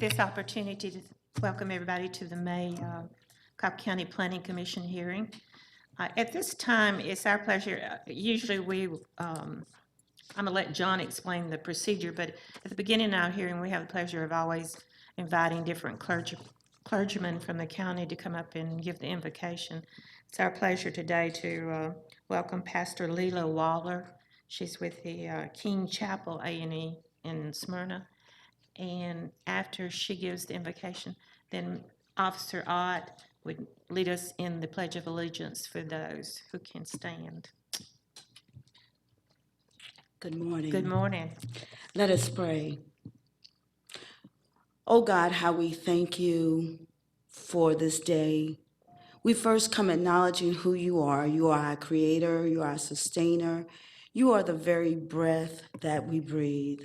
this opportunity to welcome everybody to the May Cobb County Planning Commission hearing. At this time, it's our pleasure, usually I'm going to let John explain the procedure, but at the beginning of our hearing, we have the pleasure of always inviting different clergymen from the county to come up and give the invocation. It's our pleasure today to welcome Pastor Leela Waller. She's with the King Chapel A&E in Smyrna. And after she gives the invocation, then Officer Ott would lead us in the Pledge of Allegiance for those who can stand. Good morning. Good morning. Let us pray. Oh God, how we thank you for this day. We first come acknowledging who you are. You are our creator, you are our sustainer. You are the very breath that we breathe.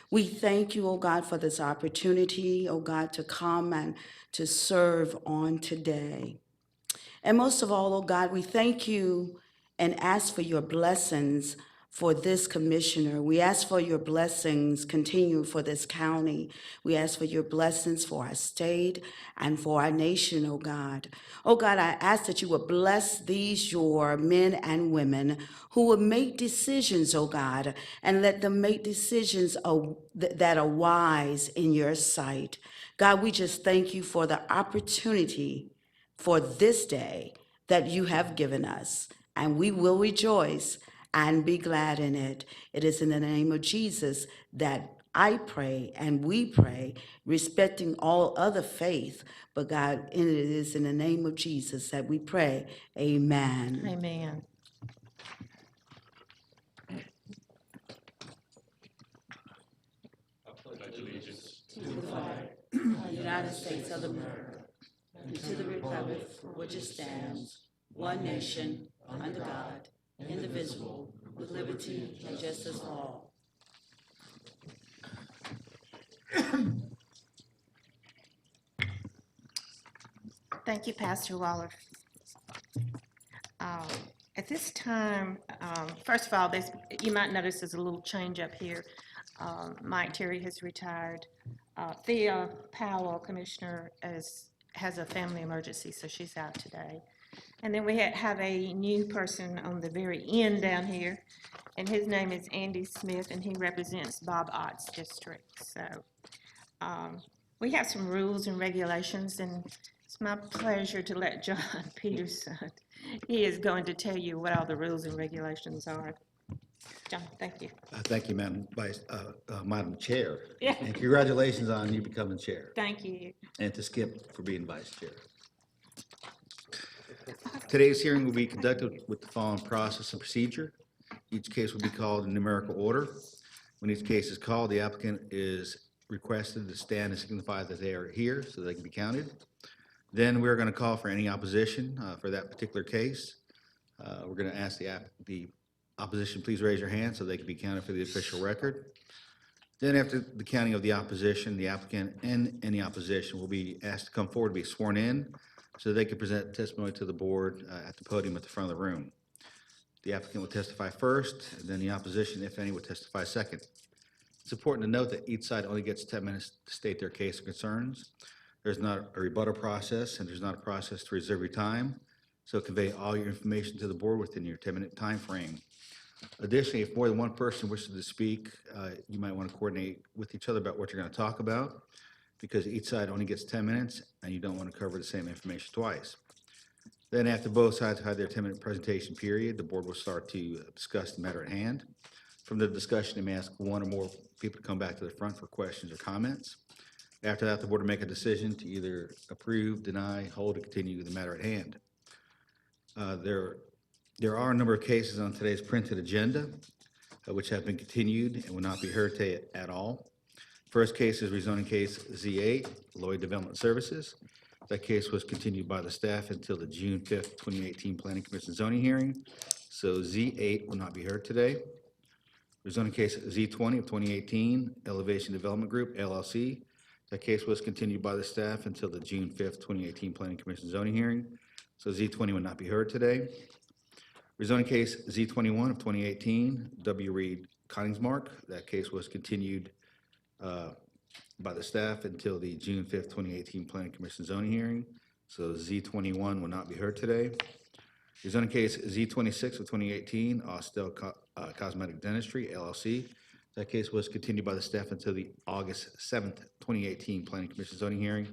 We thank you, oh God, for this opportunity, oh God, to come and to serve on today. And most of all, oh God, we thank you and ask for your blessings for this commissioner. We ask for your blessings continue for this county. We ask for your blessings for our state and for our nation, oh God. Oh God, I ask that you would bless these your men and women who will make decisions, oh God, and let them make decisions that are wise in your sight. God, we just thank you for the opportunity for this day that you have given us, and we will rejoice and be glad in it. It is in the name of Jesus that I pray and we pray, respecting all other faith, but God, it is in the name of Jesus that we pray. Amen. Amen. To the flag of the United States of America, and to the republic for which it stands, one nation, under God, indivisible, with liberty and justice for all. Thank you, Pastor Waller. At this time, first of all, you might notice there's a little change up here. Mike Terry has retired. Thea Powell, Commissioner, has a family emergency, so she's out today. And then we have a new person on the very end down here, and his name is Andy Smith, and he represents Bob Ott's district. So we have some rules and regulations, and it's my pleasure to let John Peterson, he is going to tell you what all the rules and regulations are. John, thank you. Thank you, Madam Chair. Yeah. And congratulations on you becoming chair. Thank you. And to Skip for being vice chair. Today's hearing will be conducted with the following process and procedure. Each case will be called in numerical order. When each case is called, the applicant is requested to stand and signify that they are here so they can be counted. Then we're going to call for any opposition for that particular case. We're going to ask the opposition, please raise your hand so they can be counted for the official record. Then after the counting of the opposition, the applicant and any opposition will be asked to come forward to be sworn in so they can present testimony to the board at the podium at the front of the room. The applicant will testify first, and then the opposition, if any, will testify second. It's important to note that each side only gets 10 minutes to state their case or concerns. There's not a rebuttal process, and there's not a process to reserve your time. So convey all your information to the board within your 10-minute time frame. Additionally, if more than one person wishes to speak, you might want to coordinate with each other about what you're going to talk about, because each side only gets 10 minutes, and you don't want to cover the same information twice. Then after both sides have their 10-minute presentation period, the board will start to discuss the matter at hand. From the discussion, they may ask one or more people to come back to the front for questions or comments. After that, the board will make a decision to either approve, deny, hold, or continue the matter at hand. There are a number of cases on today's printed agenda which have been continued and will not be heard today at all. First case is rezoning case Z8, Lloyd Development Services. That case was continued by the staff until the June 5th, 2018 Planning Commission zoning hearing. So Z8 will not be heard today. Rezoning case Z20 of 2018, Elevation Development Group, LLC. That case was continued by the staff until the June 5th, 2018 Planning Commission zoning hearing. So Z20 will not be heard today. Rezoning case Z21 of 2018, W. Reed Koningsmark. That case was continued by the staff until the June 5th, 2018 Planning Commission zoning hearing. So Z21 will not be heard today. The zoning case Z26 of 2018, Austell Cosmetic Dentistry LLC. That case was continued by the staff until the August 7th, 2018 Planning Commission zoning hearing.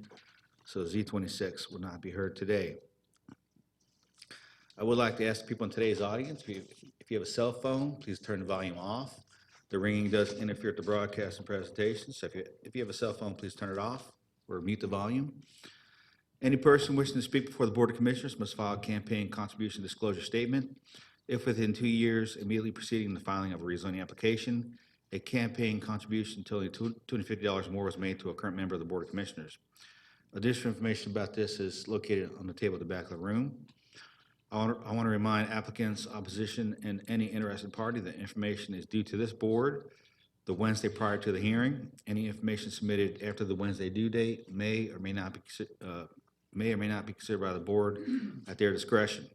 So Z26 will not be heard today. I would like to ask the people in today's audience, if you have a cell phone, please turn the volume off. The ringing does interfere with the broadcast and presentation, so if you have a cell phone, please turn it off or mute the volume. Any person wishing to speak before the Board of Commissioners must file a campaign contribution disclosure statement. If within 2 years immediately preceding the filing of a rezoning application, a campaign contribution totaling $250 more was made to a current member of the Board of Commissioners. Additional information about this is located on the table at the back of the room. I want to remind applicants, opposition, and any interested party that information is due to this board the Wednesday prior to the hearing. Any information submitted after the Wednesday due date may or may not be considered by the board at their discretion.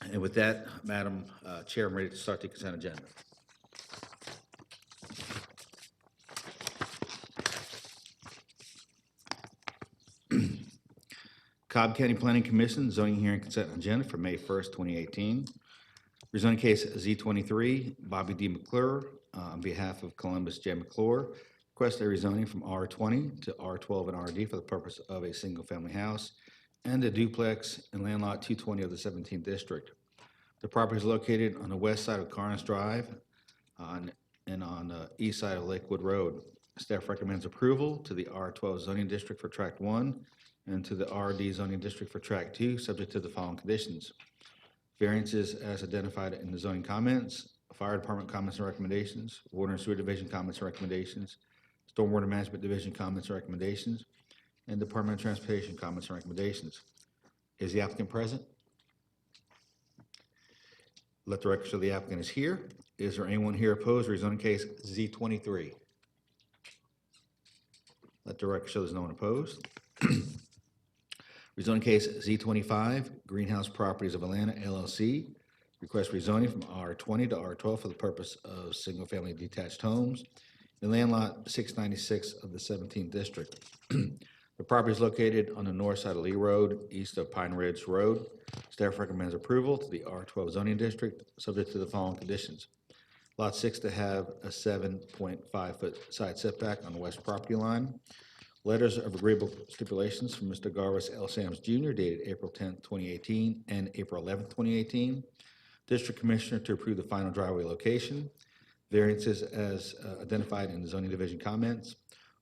And with that, Madam Chair, I'm ready to start the consent agenda. Cobb County Planning Commission zoning hearing consent agenda for May 1st, 2018. Rezoning case Z23, Bobby D. McClure, on behalf of Columbus J. McClure, request a rezoning from R20 to R12 and RD for the purpose of a single-family house and a duplex in land lot 220 of the 17th district. The property is located on the west side of Carnes Drive and on the east side of Lakewood Road. Staff recommends approval to the R12 zoning district for Tract 1 and to the RD zoning district for Tract 2, subject to the following conditions. Variances as identified in the zoning comments, Fire Department comments and recommendations, Water and Sewer Division comments and recommendations, Stormwater Management Division comments and recommendations, and Department of Transportation comments and recommendations. Is the applicant present? Let the record show the applicant is here. Is there anyone here opposed to rezoning case Z23? Let the record show there's no one opposed. Rezoning case Z25, Greenhouse Properties of Atlanta LLC. Request rezoning from R20 to R12 for the purpose of single-family detached homes in land lot 696 of the 17th district. The property is located on the north side of Lee Road, east of Pine Ridge Road. Staff recommends approval to the R12 zoning district, subject to the following conditions. Lot 6 to have a 7.5-foot side setback on the west property line. Letters of agreeable stipulations from Mr. Garvis L. Sams Jr. dated April 10, 2018 and April 11, 2018. District Commissioner to approve the final driveway location. Variances as identified in the zoning division comments.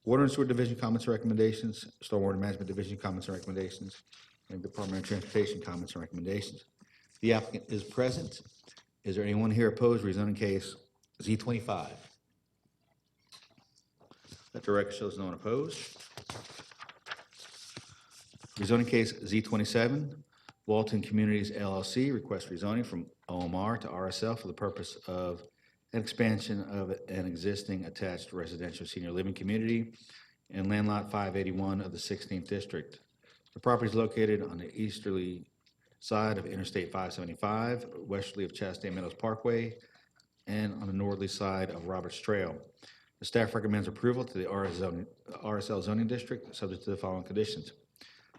Water and Sewer Division comments and recommendations. Stormwater Management Division comments and recommendations. And Department of Transportation comments and recommendations. The applicant is present. Is there anyone here opposed to rezoning case Z25? Let the record show no one opposed. Rezoning case Z27, Walton Communities LLC, request rezoning from OMR to RSL for the purpose of an expansion of an existing attached residential senior living community in land lot 581 of the 16th district. The property is located on the easterly side of Interstate 575, westerly of Chastain Meadows Parkway, and on the northerly side of Roberts Trail. The staff recommends approval to the RSL zoning district, subject to the following conditions.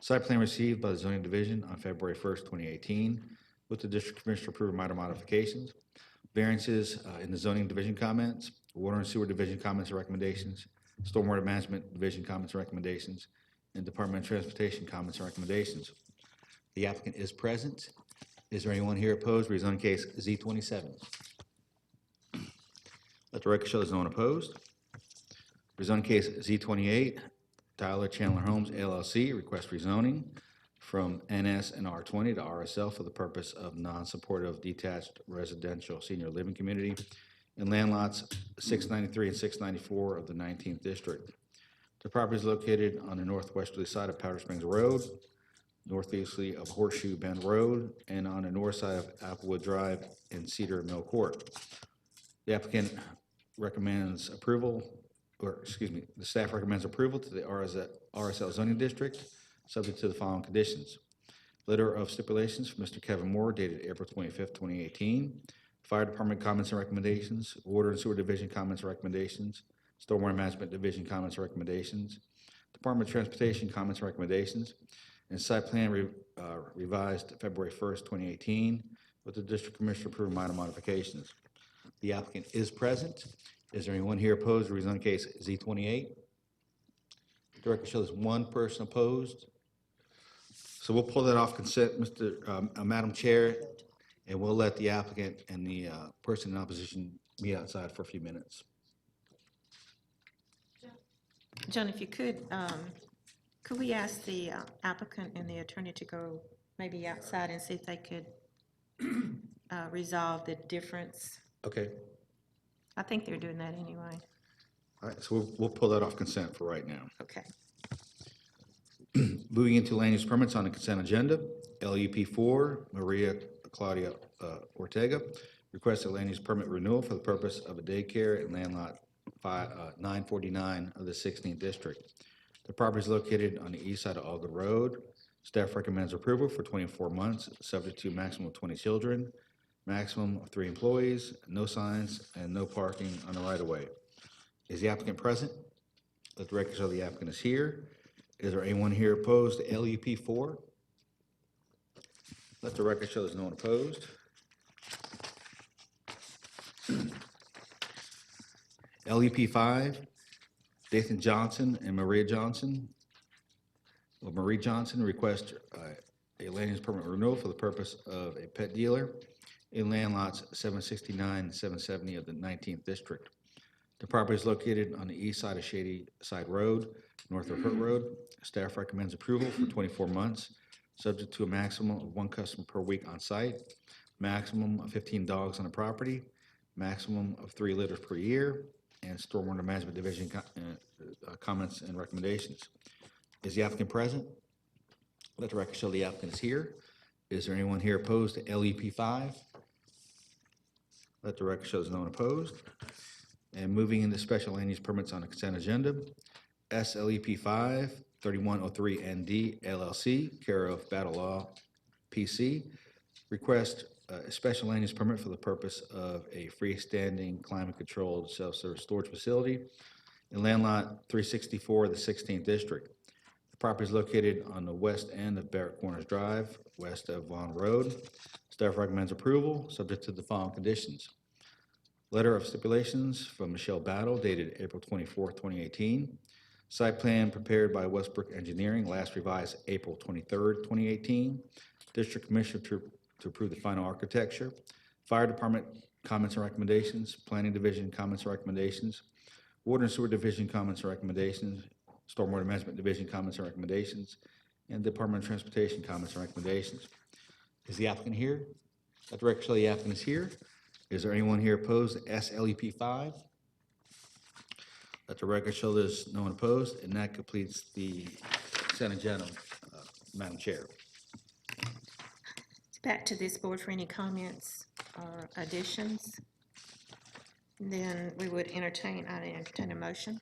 Site plan received by the zoning division on February 1st, 2018, with the district commissioner approving minor modifications. Variances in the zoning division comments, Water and Sewer Division comments and recommendations, Stormwater Management Division comments and recommendations, and Department of Transportation comments and recommendations. The applicant is present. Is there anyone here opposed to rezoning case Z27? Let the record show there's no one opposed. Rezoning case Z28, Tyler Chandler Homes LLC, request rezoning from NS and R20 to RSL for the purpose of non-supportive detached residential senior living community in land lots 693 and 694 of the 19th district. The property is located on the northwesterly side of Powder Springs Road, northeasterly of Horseshoe Bend Road, and on the north side of Applewood Drive and Cedar Mill Court. The applicant recommends approval, the staff recommends approval to the RSL zoning district, subject to the following conditions. Letter of stipulations from Mr. Kevin Moore dated April 25th, 2018. Fire Department comments and recommendations, Water and Sewer Division comments and recommendations, Stormwater Management Division comments and recommendations, Department of Transportation comments and recommendations, and site plan revised February 1st, 2018, with the District Commissioner approving minor modifications. The applicant is present. Is there anyone here opposed to rezoning case Z28? The record shows one person opposed. So we'll pull that off consent, Madam Chair, and we'll let the applicant and the person in opposition meet outside for a few minutes. John, if you could we ask the applicant and the attorney to go maybe outside and see if they could resolve the difference? Okay. I think they're doing that anyway. All right, so we'll pull that off consent for right now. Okay. Moving into land use permits on the consent agenda, LUP 4, Maria Claudia Ortega, requests a land use permit renewal for the purpose of a daycare at land lot 949 of the 16th district. The property is located on the east side of Algood Road. Staff recommends approval for 24 months, subject to maximum of 20 children, maximum of 3 employees, no signs, and no parking on the right-of-way. Is the applicant present? Let the record show the applicant is here. Is there anyone here opposed to LUP 4? Let the record show there's no one opposed. LUP 5, Dathan Johnson and Marie Johnson request a land use permit renewal for the purpose of a pet dealer in land lots 769 and 770 of the 19th district. The property is located on the east side of Shady Side Road, north of Hurt Road. Staff recommends approval for 24 months, subject to a maximum of 1 customer per week on site, maximum of 15 dogs on the property, maximum of 3 litters per year, and Stormwater Management Division comments and recommendations. Is the applicant present? Let the record show the applicant is here. Is there anyone here opposed to LUP 5? Let the record show there's no one opposed. And moving into special land use permits on the consent agenda, SLEP 5, 3103 ND LLC, care of Battle Law PC, request a special land use permit for the purpose of a freestanding climate-controlled self-service storage facility in land lot 364 of the 16th district. The property is located on the west end of Barrett Corners Drive, west of Vaughn Road. Staff recommends approval, subject to the following conditions. Letter of stipulations from Michelle Battle dated April 24, 2018. Site plan prepared by Westbrook Engineering, last revised April 23, 2018. District Commissioner to approve the final architecture. Fire Department comments and recommendations. Planning Division comments and recommendations. Water and Sewer Division comments and recommendations. Stormwater Management Division comments and recommendations. And Department of Transportation comments and recommendations. Is the applicant here? Let the record show the applicant is here. Is there anyone here opposed to SLEP 5? Let the record show there's no one opposed, and that completes the consent agenda, Madam Chair. Back to this board for any comments or additions. Then we would entertain a motion.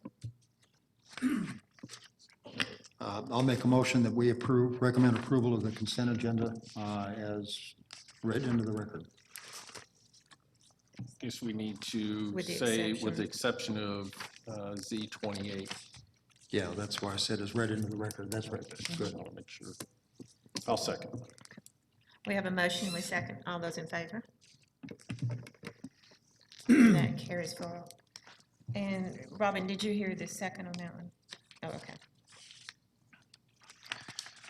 I'll make a motion that we recommend approval of the consent agenda as read into the record. Guess we need to With the say exception. with the exception of Z28. Yeah, that's why I said as read into the record. That's right. Good, I want to make sure. I'll second. We have a motion, we second. All those in favor? That carries forward. And Robin, did you hear the second on that one? Oh, okay.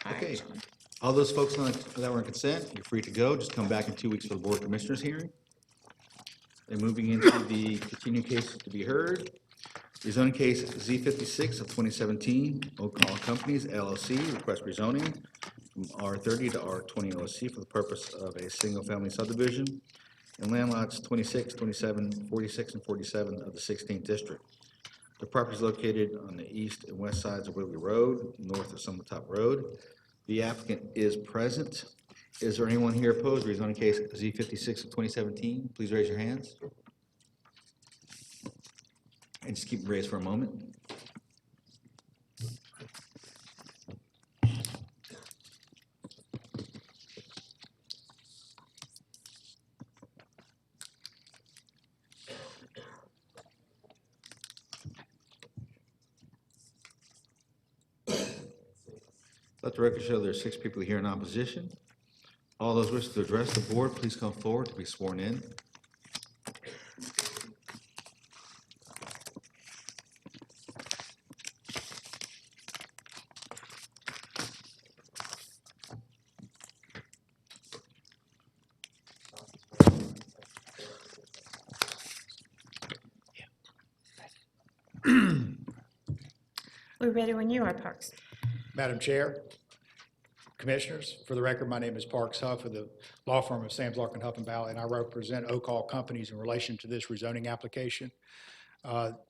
All right, Okay. John. All those folks that were in consent, you're free to go. Just come back in 2 weeks for the Board of Commissioners hearing. And moving into the continuing cases to be heard. Rezoning case Z56 of 2017, Oak Hall Companies LLC, request rezoning from R30 to R20 LLC for the purpose of a single-family subdivision in land lots 26, 27, 46, and 47 of the 16th district. The property is located on the east and west sides of Whitley Road, north of Summit Top Road. The applicant is present. Is there anyone here opposed to rezoning case Z56 of 2017? Please raise your hands. And just keep them raised for a moment. Let the record show there are 6 people here in opposition. All those wishing to address the board, please come forward to be sworn in. We're ready when you are, Parks. Madam Chair, Commissioners, for the record, my name is Parks Huff of the law firm of Sams, Larkin, Huff and Balley, and I represent Oakall Companies in relation to this rezoning application.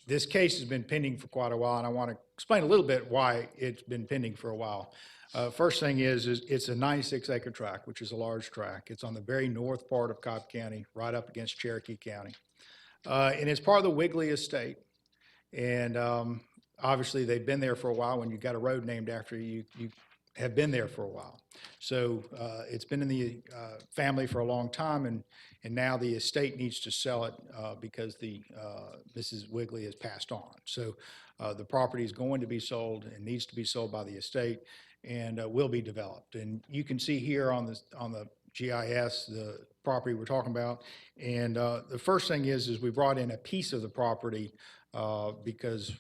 This case has been pending for quite a while, and I want to explain a little bit why it's been pending for a while. First thing is it's a 96-acre tract, which is a large tract. It's on the very north part of Cobb County, right up against Cherokee County. And it's part of the Wigley estate. And obviously, they've been there for a while. When you got a road named after you, you have been there for a while. So it's been in the family for a long time, and now the estate needs to sell it because Mrs. Wigley has passed on. So the property is going to be sold and needs to be sold by the estate and will be developed. And you can see here on the GIS the property we're talking about. And the first thing is we brought in a piece of the property because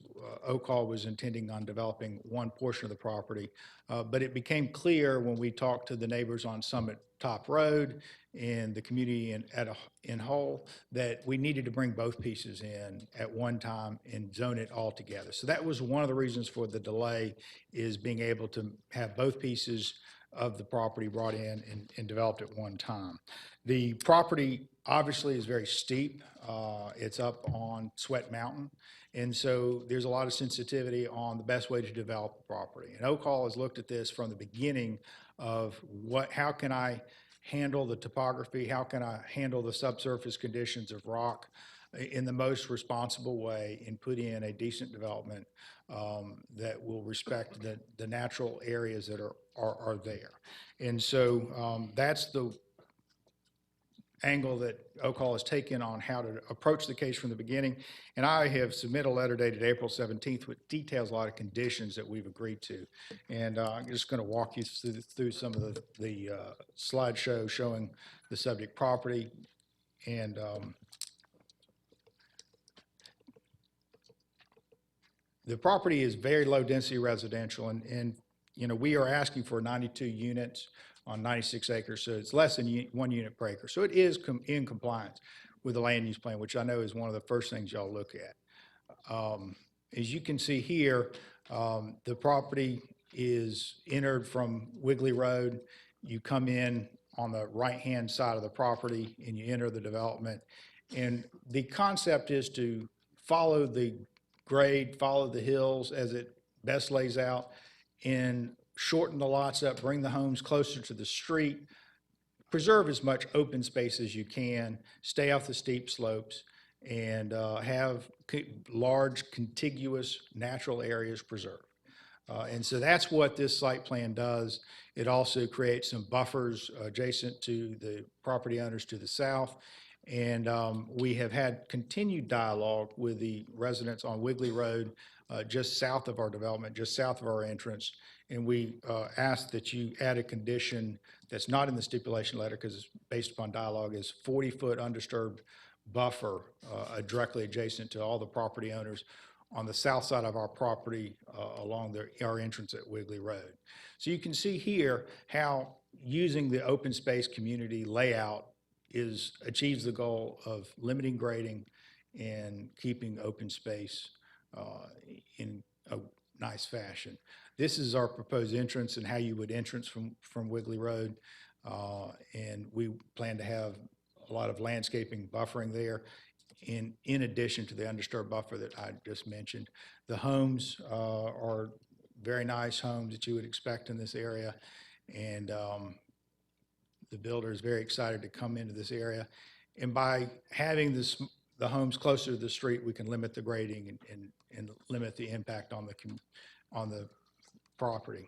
Oakall was intending on developing one portion of the property. But it became clear when we talked to the neighbors on Summit Top Road and the community in whole that we needed to bring both pieces in at one time and zone it all together. So that was one of the reasons for the delay, is being able to have both pieces of the property brought in and developed at one time. The property obviously is very steep. It's up on Sweat Mountain. And so there's a lot of sensitivity on the best way to develop the property. And Oakall has looked at this from the beginning of how can I handle the topography? How can I handle the subsurface conditions of rock in the most responsible way and put in a decent development that will respect the natural areas that are there. And so that's the angle that Oakall has taken on how to approach the case from the beginning. And I have submitted a letter dated April 17th, which details a lot of conditions that we've agreed to. And I'm just going to walk you through some of the slideshow showing the subject property. And the property is very low density residential, and you know, we are asking for 92 units on 96 acres, so it's less than 1 unit per acre. So it is in compliance with the land use plan, which I know is one of the first things y'all look at. As you can see here, the property is entered from Wigley Road. You come in on the right-hand side of the property and you enter the development. And the concept is to follow the grade, follow the hills as it best lays out, and shorten the lots up, bring the homes closer to the street, preserve as much open space as you can, stay off the steep slopes, and have large contiguous natural areas preserved. And so that's what this site plan does. It also creates some buffers adjacent to the property owners to the south. And we have had continued dialogue with the residents on Wigley Road, just south of our development, just south of our entrance. And we ask that you add a condition that's not in the stipulation letter because it's based upon dialogue, is 40-foot undisturbed buffer directly adjacent to all the property owners on the south side of our property along our entrance at Wigley Road. So you can see here how using the open space community layout achieves the goal of limiting grading and keeping open space in a nice fashion. This is our proposed entrance and how you would entrance from Wigley Road. And we plan to have a lot of landscaping buffering there in addition to the undisturbed buffer that I just mentioned. The homes are very nice homes that you would expect in this area. And the builder is very excited to come into this area. And by having the homes closer to the street, we can limit the grading and limit the impact on the property.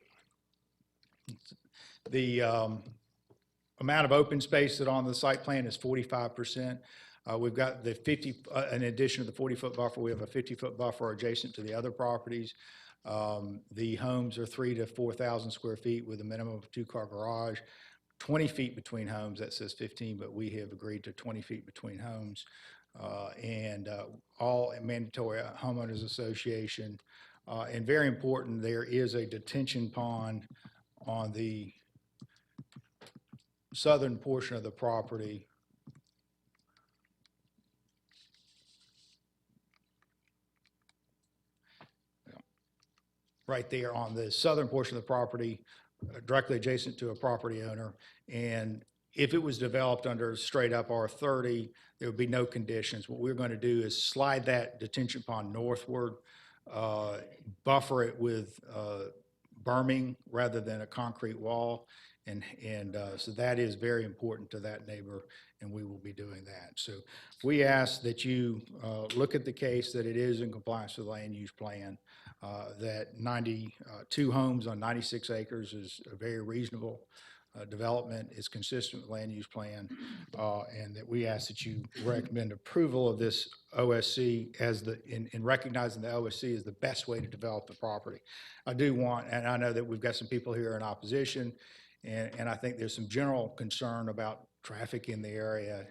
The amount of open space that on the site plan is 45%. We've got the in addition to the 40-foot buffer, we have a 50-foot buffer adjacent to the other properties. The homes are 3,000 to 4,000 square feet with a minimum of 2-car garage. 20 feet between homes, that says 15, but we have agreed to 20 feet between homes. And all mandatory homeowners association. And very important, there is a detention pond on the southern portion of the property. Right there on the southern portion of the property, directly adjacent to a property owner. And if it was developed under straight up R30, there would be no conditions. What we're going to do is slide that detention pond northward, buffer it with berming rather than a concrete wall. And so that is very important to that neighbor, and we will be doing that. So we ask that you look at the case, that it is in compliance with the land use plan, that 92 homes on 96 acres is a very reasonable development, is consistent with land use plan, and that we ask that you recommend approval of this OSC as in recognizing the OSC is the best way to develop the property. I do want, and I know that we've got some people here in opposition, and I think there's some general concern about traffic in the area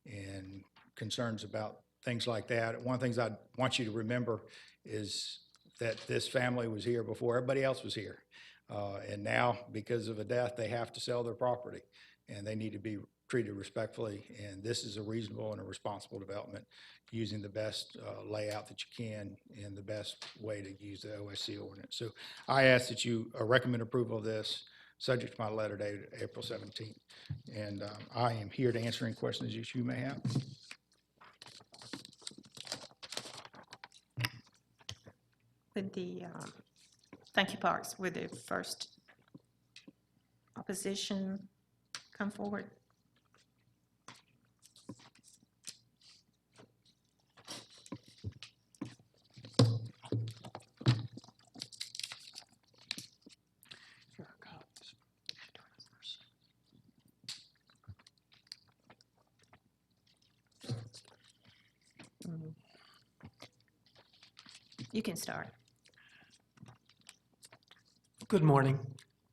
and concerns about things like that. One of the things I want you to remember is that this family was here before everybody else was here. And now, because of a death, they have to sell their property, and they need to be treated respectfully. And this is a reasonable and a responsible development using the best layout that you can and the best way to use the OSC ordinance. So I ask that you recommend approval of this, subject to my letter dated April 17th. And I am here to answer any questions that you may have. With the, thank you, Parks, with the first opposition come forward? You can start. Good morning.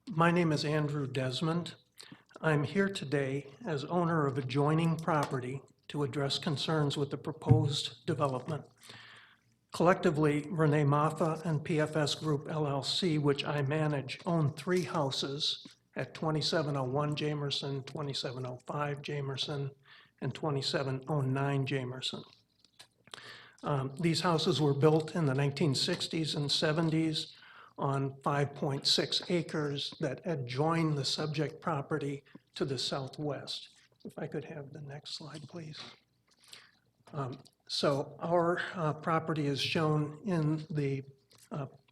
My name is Andrew Desmond. I'm here today as owner of adjoining property to address concerns with the proposed development. Collectively, Renee Maffa and PFS Group LLC, which I manage, own 3 houses at 2701 Jamerson, 2705 Jamerson, and 2709 Jamerson. These houses were built in the 1960s and 70s on 5.6 acres that adjoin the subject property to the southwest. If I could have the next slide, please. So our property is shown in the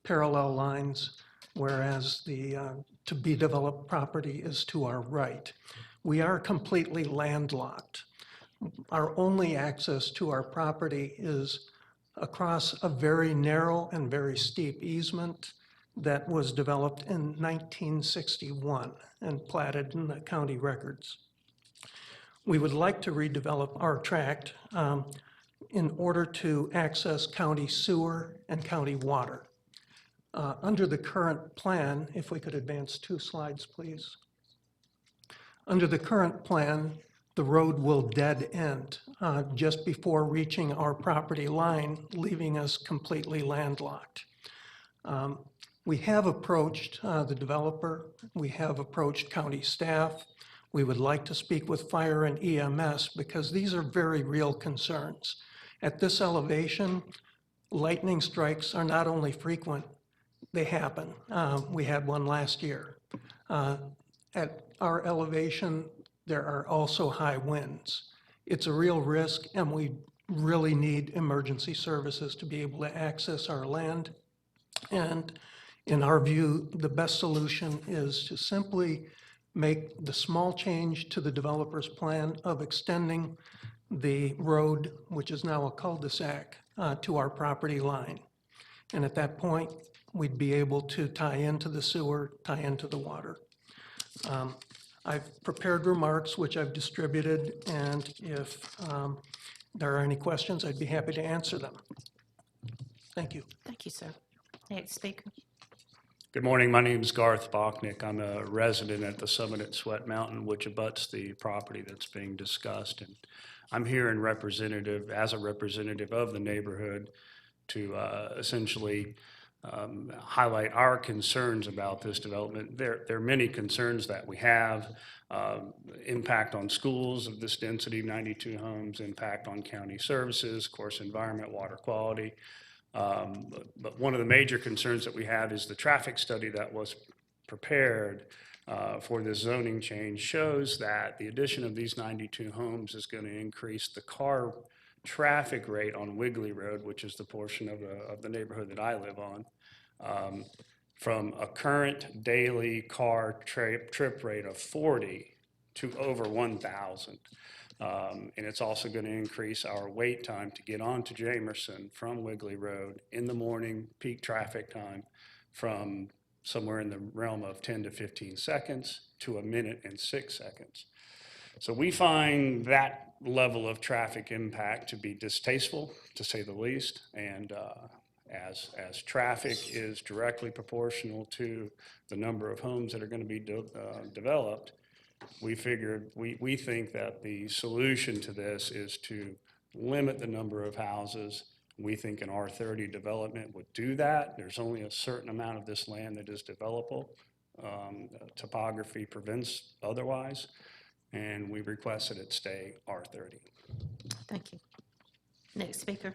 parallel lines, whereas the to-be-developed property is to our right. We are completely landlocked. Our only access to our property is across a very narrow and very steep easement that was developed in 1961 and platted in the county records. We would like to redevelop our tract in order to access county sewer and county water. Under the current plan, if we could advance 2 slides, please. Under the current plan, the road will dead end just before reaching our property line, leaving us completely landlocked. We have approached the developer. We have approached county staff. We would like to speak with fire and EMS because these are very real concerns. At this elevation, lightning strikes are not only frequent, they happen. We had one last year. At our elevation, there are also high winds. It's a real risk, and we really need emergency services to be able to access our land. And in our view, the best solution is to simply make the small change to the developer's plan of extending the road, which is now a cul-de-sac, to our property line. And at that point, we'd be able to tie into the sewer, tie into the water. I've prepared remarks which I've distributed, and if there are any questions, I'd be happy to answer them. Thank you. Thank you, sir. Next speaker. Good morning. My name is Garth Bachnick. I'm a resident at the Summit at Sweat Mountain, which abuts the property that's being discussed. And I'm here as a representative of the neighborhood to essentially highlight our concerns about this development. There are many concerns that we have. Impact on schools of this density, 92 homes, impact on county services, of course, environment, water quality. But one of the major concerns that we have is the traffic study that was prepared for this zoning change shows that the addition of these 92 homes is going to increase the car traffic rate on Wiggly Road, which is the portion of the neighborhood that I live on, from a current daily car trip rate of 40 to over 1,000. And it's also going to increase our wait time to get onto Jamerson from Wiggly Road in the morning, peak traffic time, from somewhere in the realm of 10 to 15 seconds to a minute and 6 seconds. So we find that level of traffic impact to be distasteful, to say the least. And as traffic is directly proportional to the number of homes that are going to be developed, we think that the solution to this is to limit the number of houses. We think an R30 development would do that. There's only a certain amount of this land that is developable. Topography prevents otherwise, and we request that it stay R30. Thank you. Next speaker.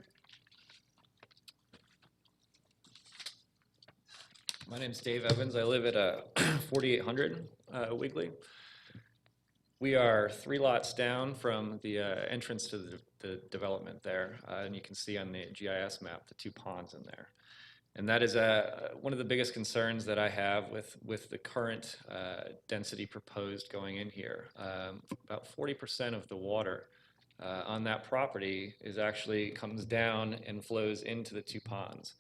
My name's Dave Evans. I live at 4800 Wiggly. We are 3 lots down from the entrance to the development there, and you can see on the GIS map the 2 ponds in there. And that is one of the biggest concerns that I have with the current density proposed going in here. About 40% of the water on that property comes down and flows into the 2 ponds.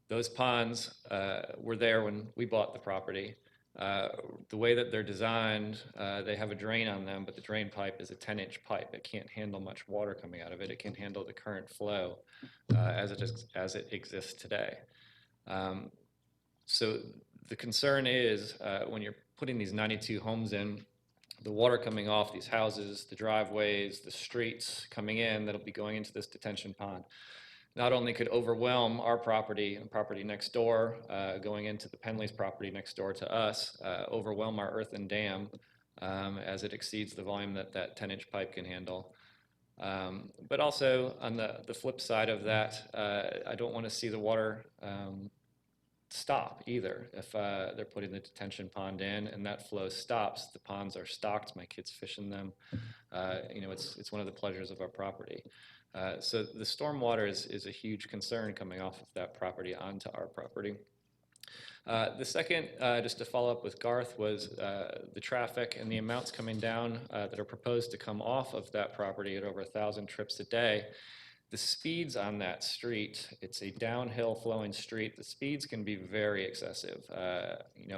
Those ponds were there when we bought the property. The way that they're designed, they have a drain on them, but the drain pipe is a 10-inch pipe. It can't handle much water coming out of it. It can handle the current flow as it exists today. So the concern is when you're putting these 92 homes in, the water coming off these houses, the driveways, the streets coming in that'll be going into this detention pond, not only could overwhelm our property and property next door, going into the Penley's property next door to us, overwhelm our earthen dam as it exceeds the volume that 10-inch pipe can handle. But also on the flip side of that, I don't want to see the water stop either. If they're putting the detention pond in and that flow stops, the ponds are stocked, my kids fish in them. It's one of the pleasures of our property. So the stormwater is a huge concern coming off of that property onto our property. The second, just to follow up with Garth, was the traffic and the amounts coming down that are proposed to come off of that property at over 1,000 trips a day. The speeds on that street, it's a downhill flowing street. The speeds can be very excessive.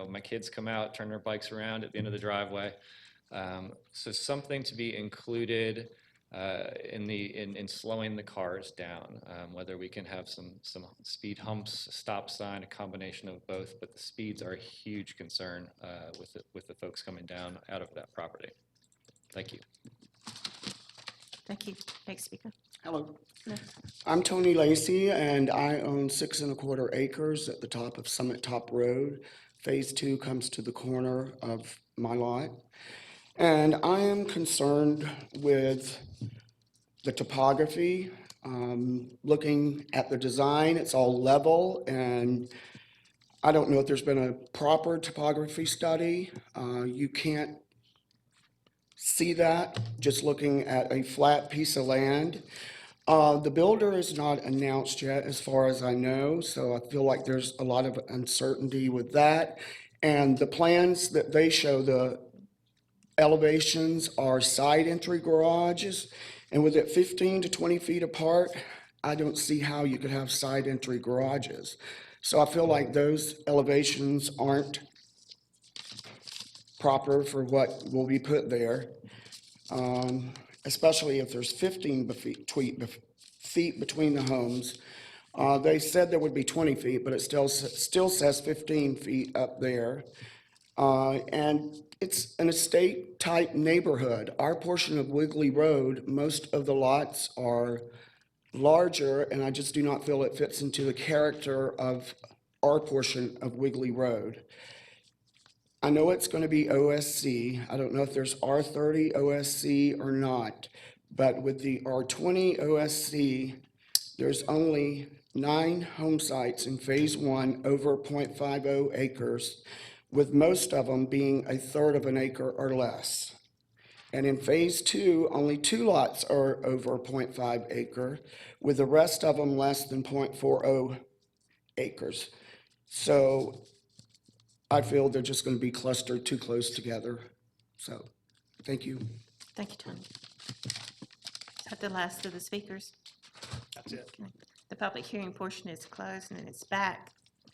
My kids come out, turn their bikes around at the end of the driveway. So something to be included in slowing the cars down, whether we can have some speed humps, a stop sign, a combination of both, but the speeds are a huge concern with the folks coming down out of that property. Thank you. Thank you. Next speaker. Hello. No. I'm Tony Lacy, and I own 6 1/4 acres at the top of Summit Top Road. Phase 2 comes to the corner of my lot. And I am concerned with the topography. Looking at the design, it's all level, and I don't know if there's been a proper topography study. You can't see that just looking at a flat piece of land. The builder is not announced yet, as far as I know, so I feel like there's a lot of uncertainty with that. And the plans that they show, the elevations are side entry garages, and with it 15 to 20 feet apart, I don't see how you could have side entry garages. So I feel like those elevations aren't proper for what will be put there, especially if there's 15 feet between the homes. They said there would be 20 feet, but it still says 15 feet up there. And it's an estate-type neighborhood. Our portion of Wiggly Road, most of the lots are larger, and I just do not feel it fits into the character of our portion of Wiggly Road. I know it's going to be OSC. I don't know if there's R30 OSC or not, but with the R20 OSC, there's only 9 home sites in Phase 1 over .50 acres, with most of them being a third of an acre or less. And in Phase 2, only 2 lots are over .5 acre, with the rest of them less than .40 acres. So I feel they're just going to be clustered too close together. So, thank you. Thank you, Tony. Is that the last of the speakers? That's it. Okay. The public hearing portion is closed, and then it's back,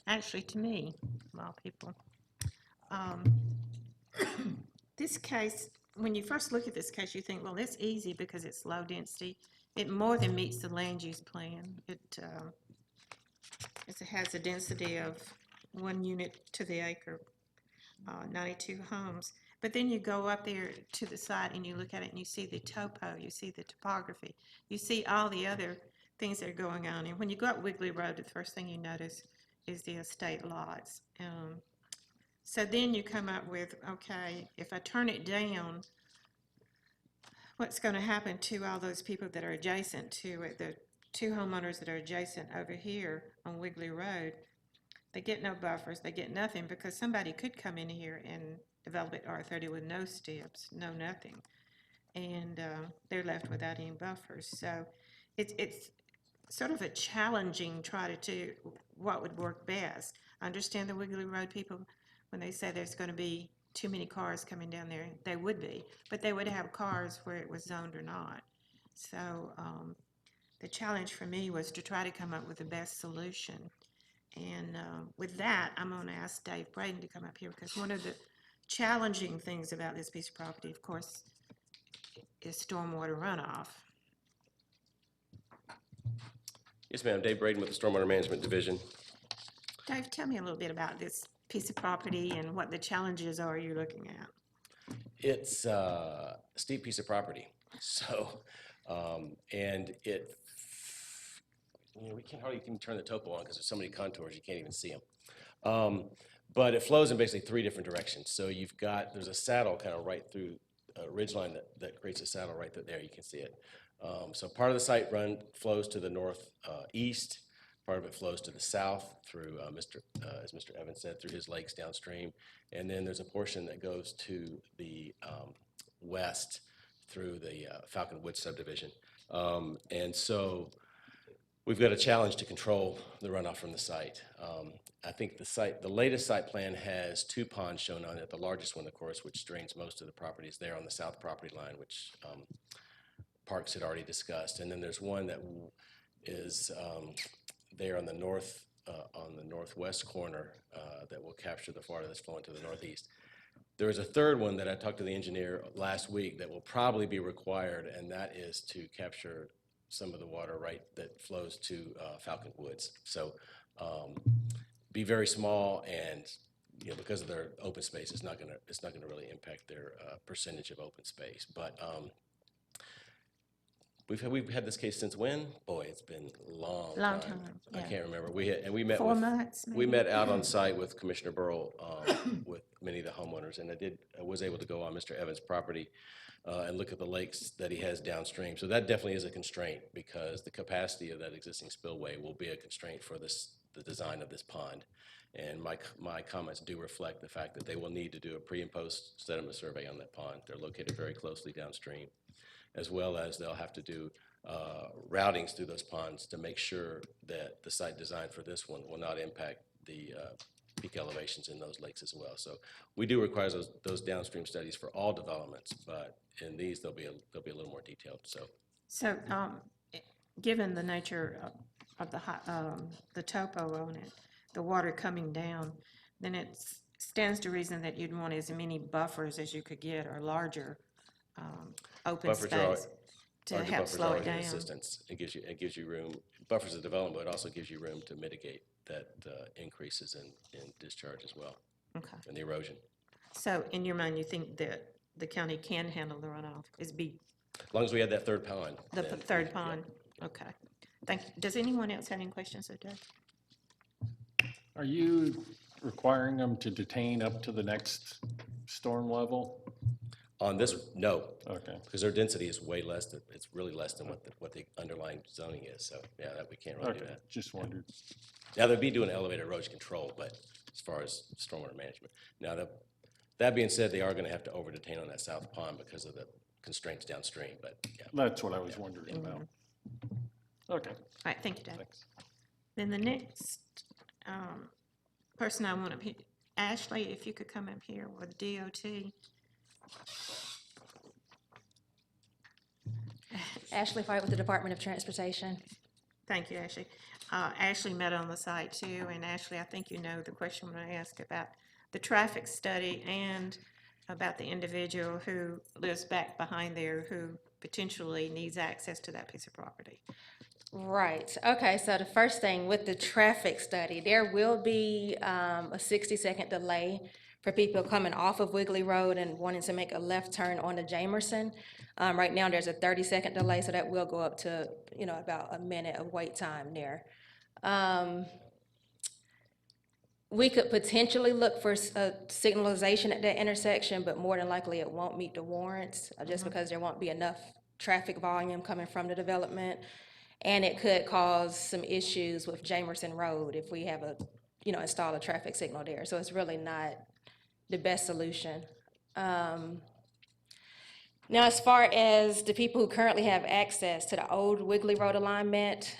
actually, to me, of all people. This case, when you first look at this case, you think, well, it's easy because it's low density. It more than meets the land use plan. It has a density of 1 unit to the acre, 92 homes. But then you go up there to the site and you look at it and you see the topo, you see the topography, you see all the other things that are going on. And when you go up Wiggly Road, the first thing you notice is the estate lots. So then you come up with, okay, if I turn it down, what's going to happen to all those people that are adjacent to it, the 2 homeowners that are adjacent over here on Wiggly Road? They get no buffers, they get nothing, because somebody could come in here and develop it R30 with no steps, no nothing. And they're left without any buffers. So it's sort of a challenging try to do what would work best. I understand the Wiggly Road people, when they say there's going to be too many cars coming down there, they would be, but they would have cars where it was zoned or not. So the challenge for me was to try to come up with the best solution. And with that, I'm going to ask Dave Braden to come up here, because one of the challenging things about this piece of property, of course, is stormwater runoff. Yes, ma'am. Dave Braden with the Stormwater Management Division. Dave, tell me a little bit about this piece of property and what the challenges are you're looking at. It's a steep piece of property. So, and it, we can't hardly even turn the topo on because there's so many contours, you can't even see them. But it flows in basically 3 different directions. So you've got, there's a saddle kind of right through a ridgeline that creates a saddle right there. You can see it. So part of the site flows to the northeast. Part of it flows to the south through, as Mr. Evans said, through his lakes downstream. And then there's a portion that goes to the west through the Falcon Woods subdivision. And so we've got a challenge to control the runoff from the site. I think the latest site plan has 2 ponds shown on it. The largest one, of course, which drains most of the properties there on the south property line, which Parks had already discussed. And then there's one that is there on the northwest corner that will capture the water that's flowing to the northeast. There is a third one that I talked to the engineer last week that will probably be required, and that is to capture some of the water that flows to Falcon Woods. So be very small, and because of their open space, it's not gonna really impact their percentage of open space. But we've had this case since when? Boy, it's been a long time. I Yeah. can't remember. We met 4 months, maybe? we met out on site with Commissioner Burrow with many of the homeowners, and I was able to go on Mr. Evans' property and look at the lakes that he has downstream. So that definitely is a constraint, because the capacity of that existing spillway will be a constraint for the design of this pond. And my comments do reflect the fact that they will need to do a pre and post sediment survey on that pond. They're located very closely downstream, as well as they'll have to do routings through those ponds to make sure that the site design for this one will not impact the peak elevations in those lakes as well. So we do require those downstream studies for all developments, but in these they'll be a little more detailed. So given the nature of the topo on it, the water coming down, then it stands to reason that you'd want as many buffers as you could get, or larger open Buffers are space. to Or the help buffers slow it already in down. existence. It gives you room, buffers the development, but it also gives you room to mitigate that increases in discharge as well, Okay. and the erosion. So in your mind, you think that the county can handle the runoff? Is be As long as we have that third pond. the then third yeah. pond? Okay. Thank you. Does anyone else have any questions of Doug? Are you requiring them to detain up to the next storm level? On this, no, Okay. because their density is way less, it's really less than what the underlying zoning is, so, yeah, that we can't really do Okay, that. just wondered. Now, they'd be doing elevated erosion control, but as far as stormwater management. Now, that being said, they are gonna have to over detain on that south pond because of the constraints downstream, but, yeah. That's what I was wondering about. Okay, All right, thank you, Doug. thanks. Then the next person I want up here, Ashley, if you could come up here with DOT. Ashley Fight with the Department of Transportation. Thank you, Ashley. Ashley met on the site too, and Ashley, I think you know the question when I asked about the traffic study and about the individual who lives back behind there who potentially needs access to that piece of property. Right, okay, so the first thing with the traffic study, there will be a 60-second delay for people coming off of Wiggly Road and wanting to make a left turn onto Jamerson. Right now, there's a 30-second delay, so that will go up to, about a minute of wait time there. We could potentially look for a signalization at that intersection, but more than likely it won't meet the warrants, just because there won't be enough traffic volume coming from the development. And it could cause some issues with Jamerson Road if we have install a traffic signal there. So it's really not the best solution. Now, as far as the people who currently have access to the old Wiggly Road alignment,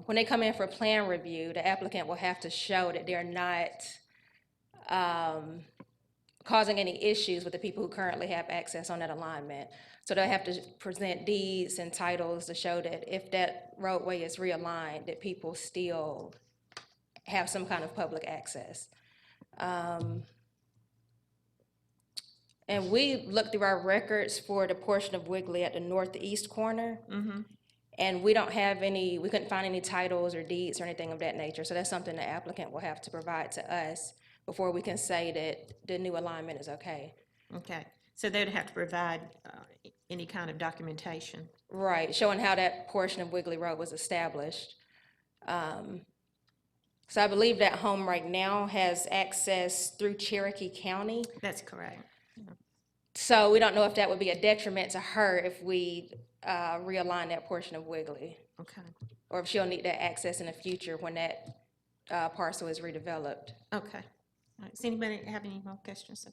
when they come in for plan review, the applicant will have to show that they're not causing any issues with the people who currently have access on that alignment. So they'll have to present deeds and titles to show that if that roadway is realigned, that people still have some kind of public access. And we looked through our records for the portion of Wiggly at the northeast corner. And we couldn't find any titles or deeds or anything of that nature. So that's something the applicant will have to provide to us before we can say that the new alignment is okay. Okay, so they'd have to provide any kind of documentation. Right, showing how that portion of Wiggly Road was established. So I believe that home right now has access through Cherokee County. That's correct. So we don't know if that would be a detriment to her if we realign that portion of Wiggly, Okay, or if she'll need that access in the future when that parcel is redeveloped. okay. All right, does anybody have any more questions?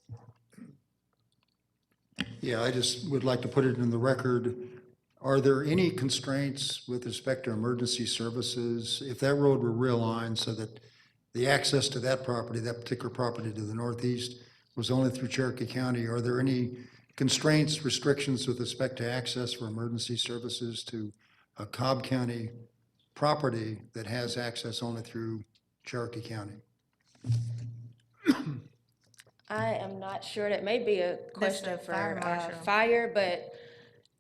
Yeah, I just would like to put it in the record. Are there any constraints with respect to emergency services? If that road were realigned so that the access to that property, that particular property to the northeast, was only through Cherokee County, are there any constraints, restrictions with respect to access for emergency services to a Cobb County property that has access only through Cherokee County? I am not sure. That may be a question the fire for marshal. fire, but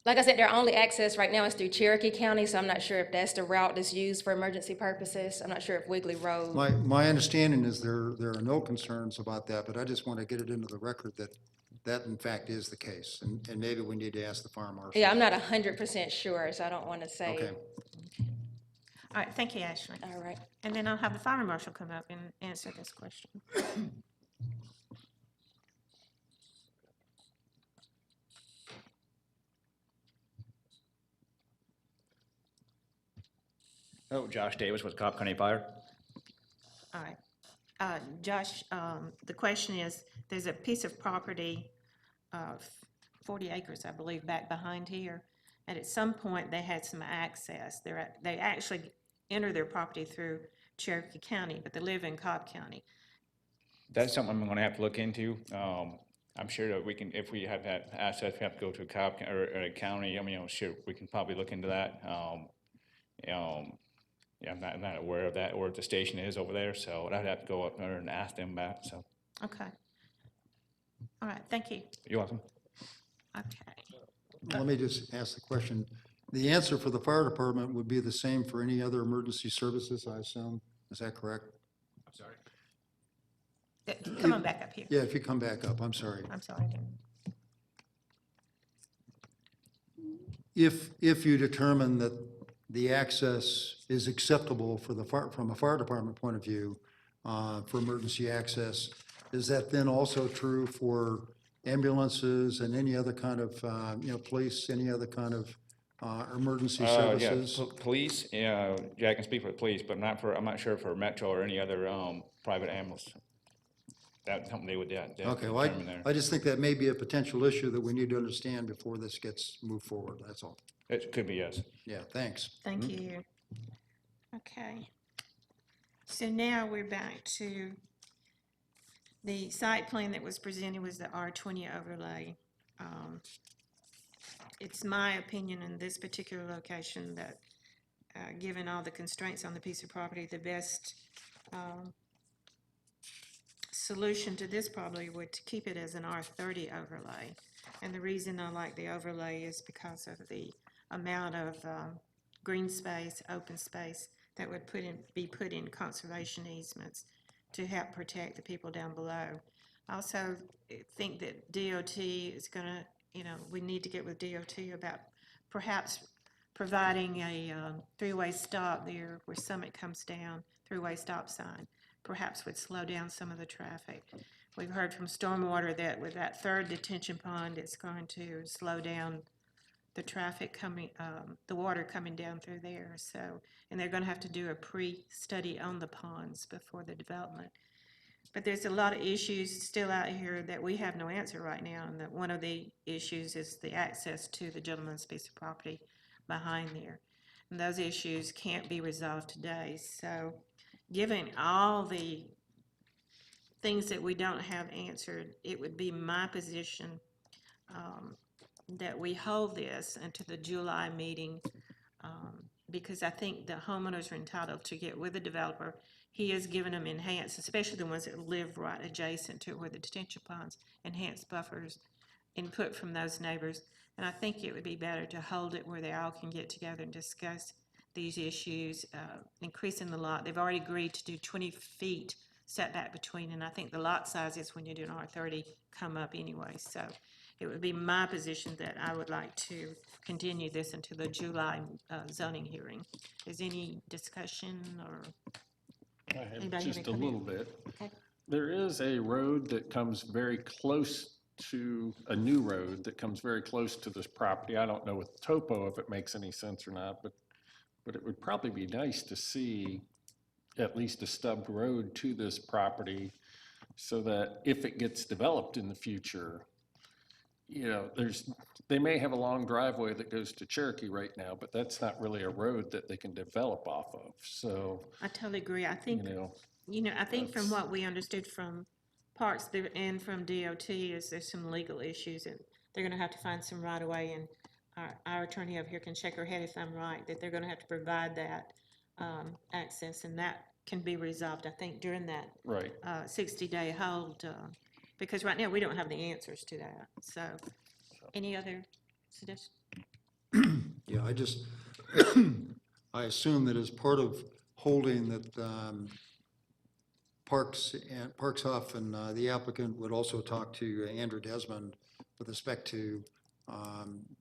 like I said, their only access right now is through Cherokee County, so I'm not sure if that's the route that's used for emergency purposes. I'm not sure if Wiggly Road. My understanding is there are no concerns about that, but I just want to get it into the record that that in fact is the case, and maybe we need to ask the fire marshal. Yeah, I'm not 100% sure, so I don't want to say. Okay. All right, thank you, Ashley. All right. And then I'll have the fire marshal come up and answer this question. Oh, Josh Davis with Cobb County Fire. All right. Josh, the question is, there's a piece of property of 40 acres, I believe, back behind here. And at some point, they had some access. They actually enter their property through Cherokee County, but they live in Cobb County. That's something I'm gonna have to look into. I'm sure that we can, if we have that access, we have to go to Cobb or a county, sure, we can probably look into that. Yeah, I'm not aware of that, or if the station is over there, so I'd have to go up there and ask them about it, so. Okay. All right, thank you. You're welcome. Okay. Let me just ask the question. The answer for the fire department would be the same for any other emergency services, I assume. Is that correct? I'm sorry. Come on back up here. Yeah, if you come back up, I'm sorry. I'm sorry. If you determine that the access is acceptable for the fire, from a fire department point of view, for emergency access, is that then also true for ambulances and any other kind of, police, any other kind of emergency Yeah, services? police, yeah, I can speak for the police, but I'm not sure for Metro or any other, private ambulance. That's something they would, yeah, they Okay, well, determine there. I just think that may be a potential issue that we need to understand before this gets moved forward, that's all. It could be, yes. Yeah, thanks. Thank you. Okay. So now we're back to the site plan that was presented was the R20 overlay. It's my opinion in this particular location that, given all the constraints on the piece of property, the best solution to this probably would to keep it as an R30 overlay. And the reason I like the overlay is because of the amount of green space, open space that would be put in conservation easements to help protect the people down below. I also think that DOT is gonna, we need to get with DOT about perhaps providing a three-way stop there where Summit comes down, three-way stop sign, perhaps would slow down some of the traffic. We've heard from Stormwater that with that third detention pond, it's going to slow down the traffic coming, the water coming down through there. So, and they're going to have to do a pre-study on the ponds before the development. But there's a lot of issues still out here that we have no answer right now. And that one of the issues is the access to the gentleman's piece of property behind there. And those issues can't be resolved today. So, given all the things that we don't have answered, it would be my position that we hold this until the July meeting, because I think the homeowners are entitled to get with the developer. He has given them enhanced, especially the ones that live right adjacent to where the detention ponds, enhanced buffers, input from those neighbors. And I think it would be better to hold it where they all can get together and discuss these issues, increasing the lot. They've already agreed to do 20 feet setback between, and I think the lot sizes when you do an R30 come up anyway. So it would be my position that I would like to continue this until the July zoning hearing. Is any discussion or? I have Anybody have just any a comment? little bit. Okay. There is a road that comes very close to, a new road that comes very close to this property. I don't know with topo if it makes any sense or not, but it would probably be nice to see at least a stubbed road to this property so that if it gets developed in the future, they may have a long driveway that goes to Cherokee right now, but that's not really a road that they can develop off of. So, I totally agree. I think, I think from what we understood from Parks and from DOT is there's some legal issues and they're gonna have to find some right of way, and our attorney over here can shake her head if I'm right, that they're gonna have to provide that access, and that can be resolved, I think, during that right. 60-day hold, because right now we don't have the answers to that. So, any other suggestions? Yeah, I just, I assume that as part of holding that Parkshoff and the applicant would also talk to Andrew Desmond with respect to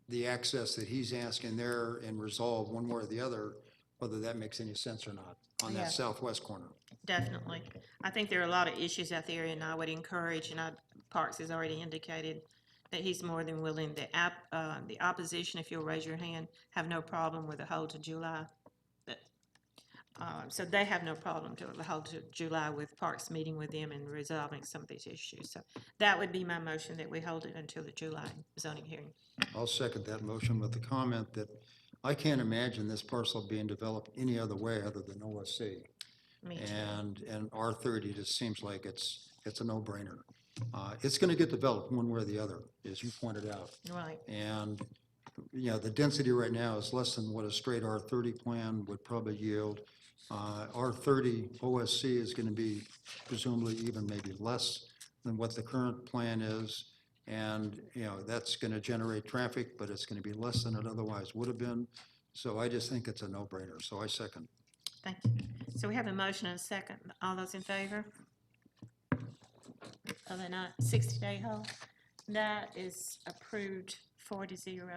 the access that he's asking there and resolve one way or the other, whether that makes any sense or not on Yeah. that southwest corner. Definitely. I think there are a lot of issues out there, and I would encourage, and Parks has already indicated that he's more than willing. The opposition, if you'll raise your hand, have no problem with a hold to July. So they have no problem to the hold to July with Parks meeting with them and resolving some of these issues. So that would be my motion, that we hold it until the July zoning hearing. I'll second that motion with the comment that I can't imagine this parcel being developed any other way other than OSC. Me too. And R30 just seems like it's a no-brainer. It's gonna get developed one way or the other, as you pointed out. Right. And, the density right now is less than what a straight R30 plan would probably yield. R30 OSC is gonna be presumably even maybe less than what the current plan is. And, that's going to generate traffic, but it's going to be less than it otherwise would have been. So I just think it's a no-brainer. So I second. Thank you. So we have a motion and a second. All those in favor? Of the 60-day hold? That is approved 4-0.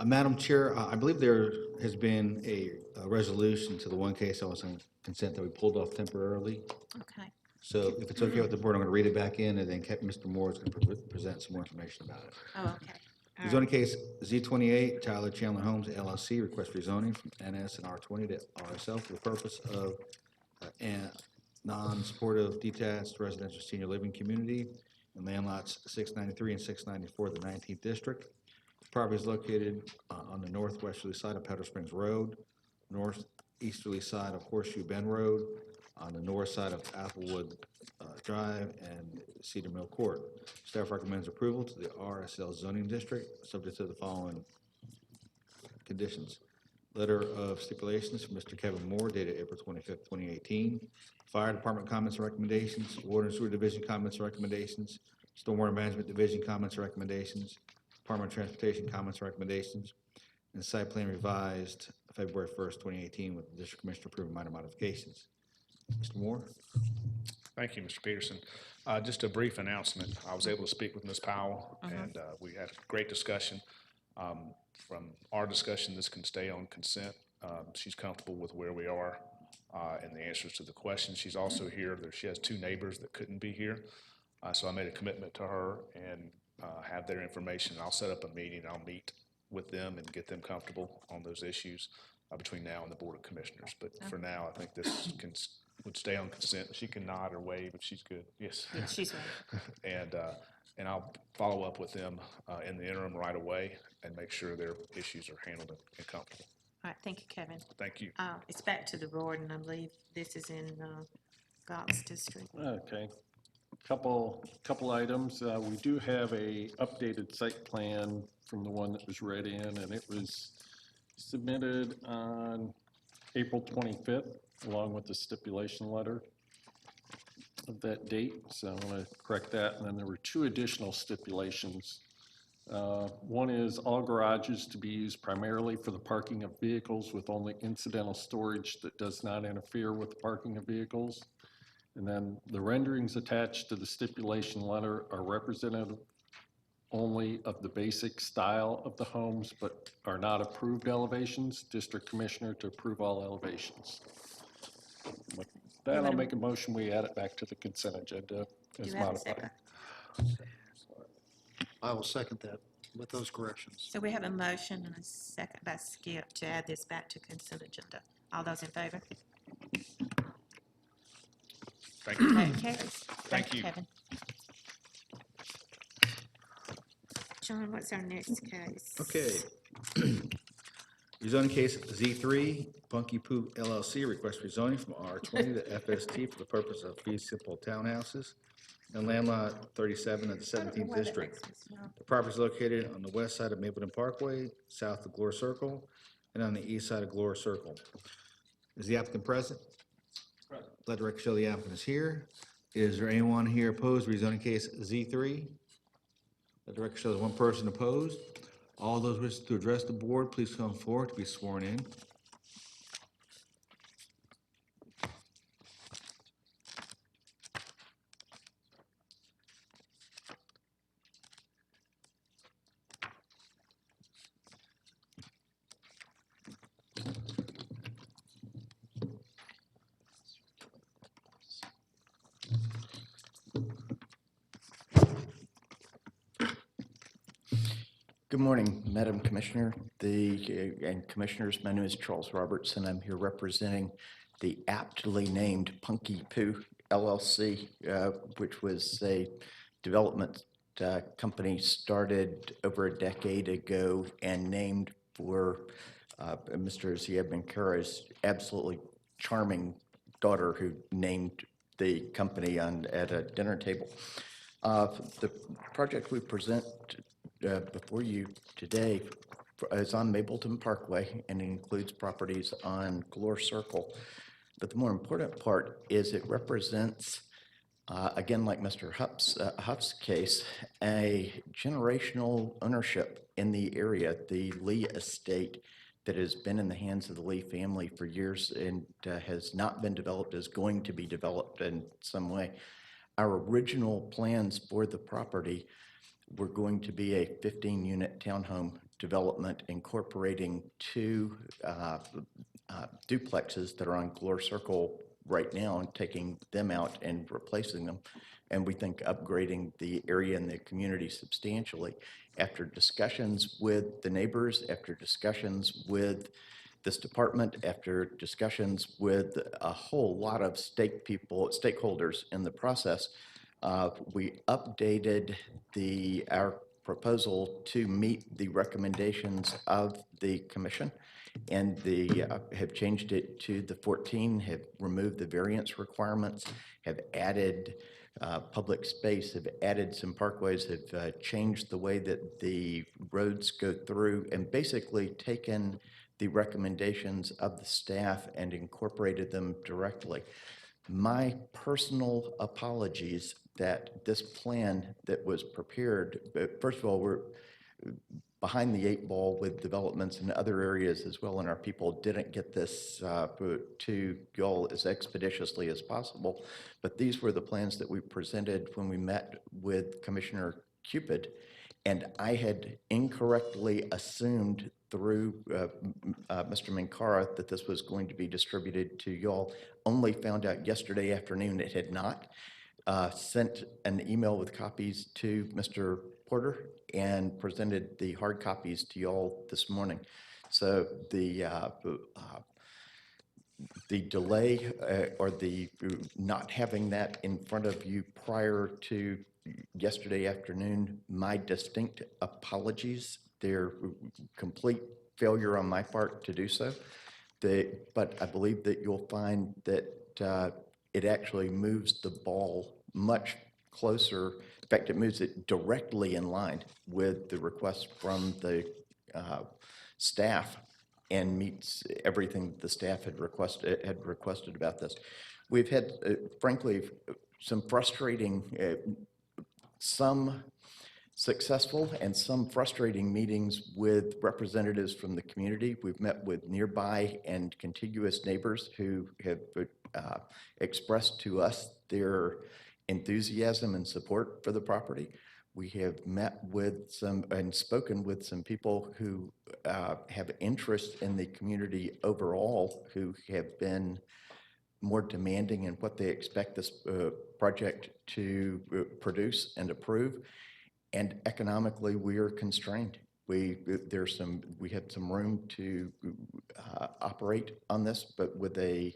Madam Chair, I believe there has been a resolution to the one case I was on consent that we pulled off temporarily. Okay. So if it's okay with the board, I'm going to read it back in, and then Mr. Moore is going to present some more information about it. Oh, okay. All Rezoning right. case Z28, Tyler Chandler Homes LLC, request rezoning from NS and R20 to RSL for the purpose of a non-supportive detached residential senior living community in land lots 693 and 694 of the 19th district. The property is located on the northwesterly side of Powder Springs Road, northeasterly side of Horseshoe Bend Road, on the north side of Applewood Drive and Cedar Mill Court. Staff recommends approval to the RSL zoning district, subject to the following conditions. Letter of stipulations from Mr. Kevin Moore dated April 25th, 2018. Fire Department comments and recommendations, Water and Sewer Division comments and recommendations, Stormwater Management Division comments and recommendations, Department of Transportation comments and recommendations, and site plan revised February 1st, 2018 with the District Commissioner approving minor modifications. Mr. Moore? Thank you, Mr. Peterson. Just a brief announcement. I was able to speak with Ms. Powell, and we had a great discussion. From our discussion, this can stay on consent. She's comfortable with where we are and the answers to the questions. She's also here. She has 2 neighbors that couldn't be here, so I made a commitment to her and have their information. I'll set up a meeting. I'll meet with them and get them comfortable on those issues between now and the Board of Commissioners. But for now, I think this would stay on consent. She can nod or wave if she's good. Yes. Yeah, she's right. And I'll follow up with them in the interim right away and make sure their issues are handled and comfortable. All right, thank you, Kevin. Thank you. It's back to the board, and I believe this is in Cobb's district. Okay. Couple items. We do have a updated site plan from the one that was read in, and it was submitted on April 25th, along with the stipulation letter of that date. So I want to correct that. And then there were 2 additional stipulations. One is all garages to be used primarily for the parking of vehicles with only incidental storage that does not interfere with the parking of vehicles. And then the renderings attached to the stipulation letter are representative only of the basic style of the homes, but are not approved elevations. District Commissioner to approve all elevations. With that, I'll make a motion, we add it back to the consent agenda Do as you have a modified. second? I will second that with those corrections. So we have a motion and a second by Skip to add this back to consent agenda. All those in favor? Thank you. That carries. Thank you. Kevin. John, what's our next case? Okay. Rezoning case Z3, Punky Poo LLC, request rezoning from R20 to FST for the purpose of fee simple townhouses and land lot 37 of the 17th district. The property is located on the west side of Mapleton Parkway, south of Glore Circle, and on the east side of Glore Circle. Is the applicant present? Present. Let the record show the applicant is here. Is there anyone here opposed to rezoning case Z3? Let the record show there's 1 person opposed. All those wishing to address the board, please come forward to be sworn in. Good morning, Madam Commissioner, and Commissioners. My name is Charles Roberts, and I'm here representing the aptly named Punky Poo LLC, which was a development company started over a decade ago and named for Mr. Zieb Benkera's absolutely charming daughter, who named the company at a dinner table. The project we present before you today is on Mapleton Parkway, and it includes properties on Glore Circle. But the more important part is it represents, again, like Mr. Huff's case, a generational ownership in the area, the Lee estate that has been in the hands of the Lee family for years and has not been developed, is going to be developed in some way. Our original plans for the property were going to be a 15-unit townhome development incorporating two duplexes that are on Glore Circle right now and taking them out and replacing them. And we think upgrading the area and the community substantially. After discussions with the neighbors, after discussions with this department, after discussions with a whole lot of stakeholders in the process, we updated our proposal to meet the recommendations of the commission, and have changed it to the 14, have removed the variance requirements, have added public space, have added some parkways, have changed the way that the roads go through, and basically taken the recommendations of the staff and incorporated them directly. My personal apologies that this plan that was prepared, first of all, we're behind the 8 ball with developments in other areas as well, and our people didn't get this to y'all as expeditiously as possible. But these were the plans that we presented when we met with Commissioner Cupid, and I had incorrectly assumed through Mr. Minkara that this was going to be distributed to y'all. Only found out yesterday afternoon it had not. Sent an email with copies to Mr. Porter and presented the hard copies to y'all this morning. So the delay or the not having that in front of you prior to yesterday afternoon, my distinct apologies. They're complete failure on my part to do so. But I believe that you'll find that it actually moves the ball much closer. In fact, it moves it directly in line with the request from the staff and meets everything the staff had requested about this. We've had, frankly, some frustrating, some successful and some frustrating meetings with representatives from the community. We've met with nearby and contiguous neighbors who have expressed to us their enthusiasm and support for the property. We have met with some and spoken with some people who have interest in the community overall, who have been more demanding in what they expect this project to produce and approve. And economically, we are constrained. We have some room to operate on this, but with a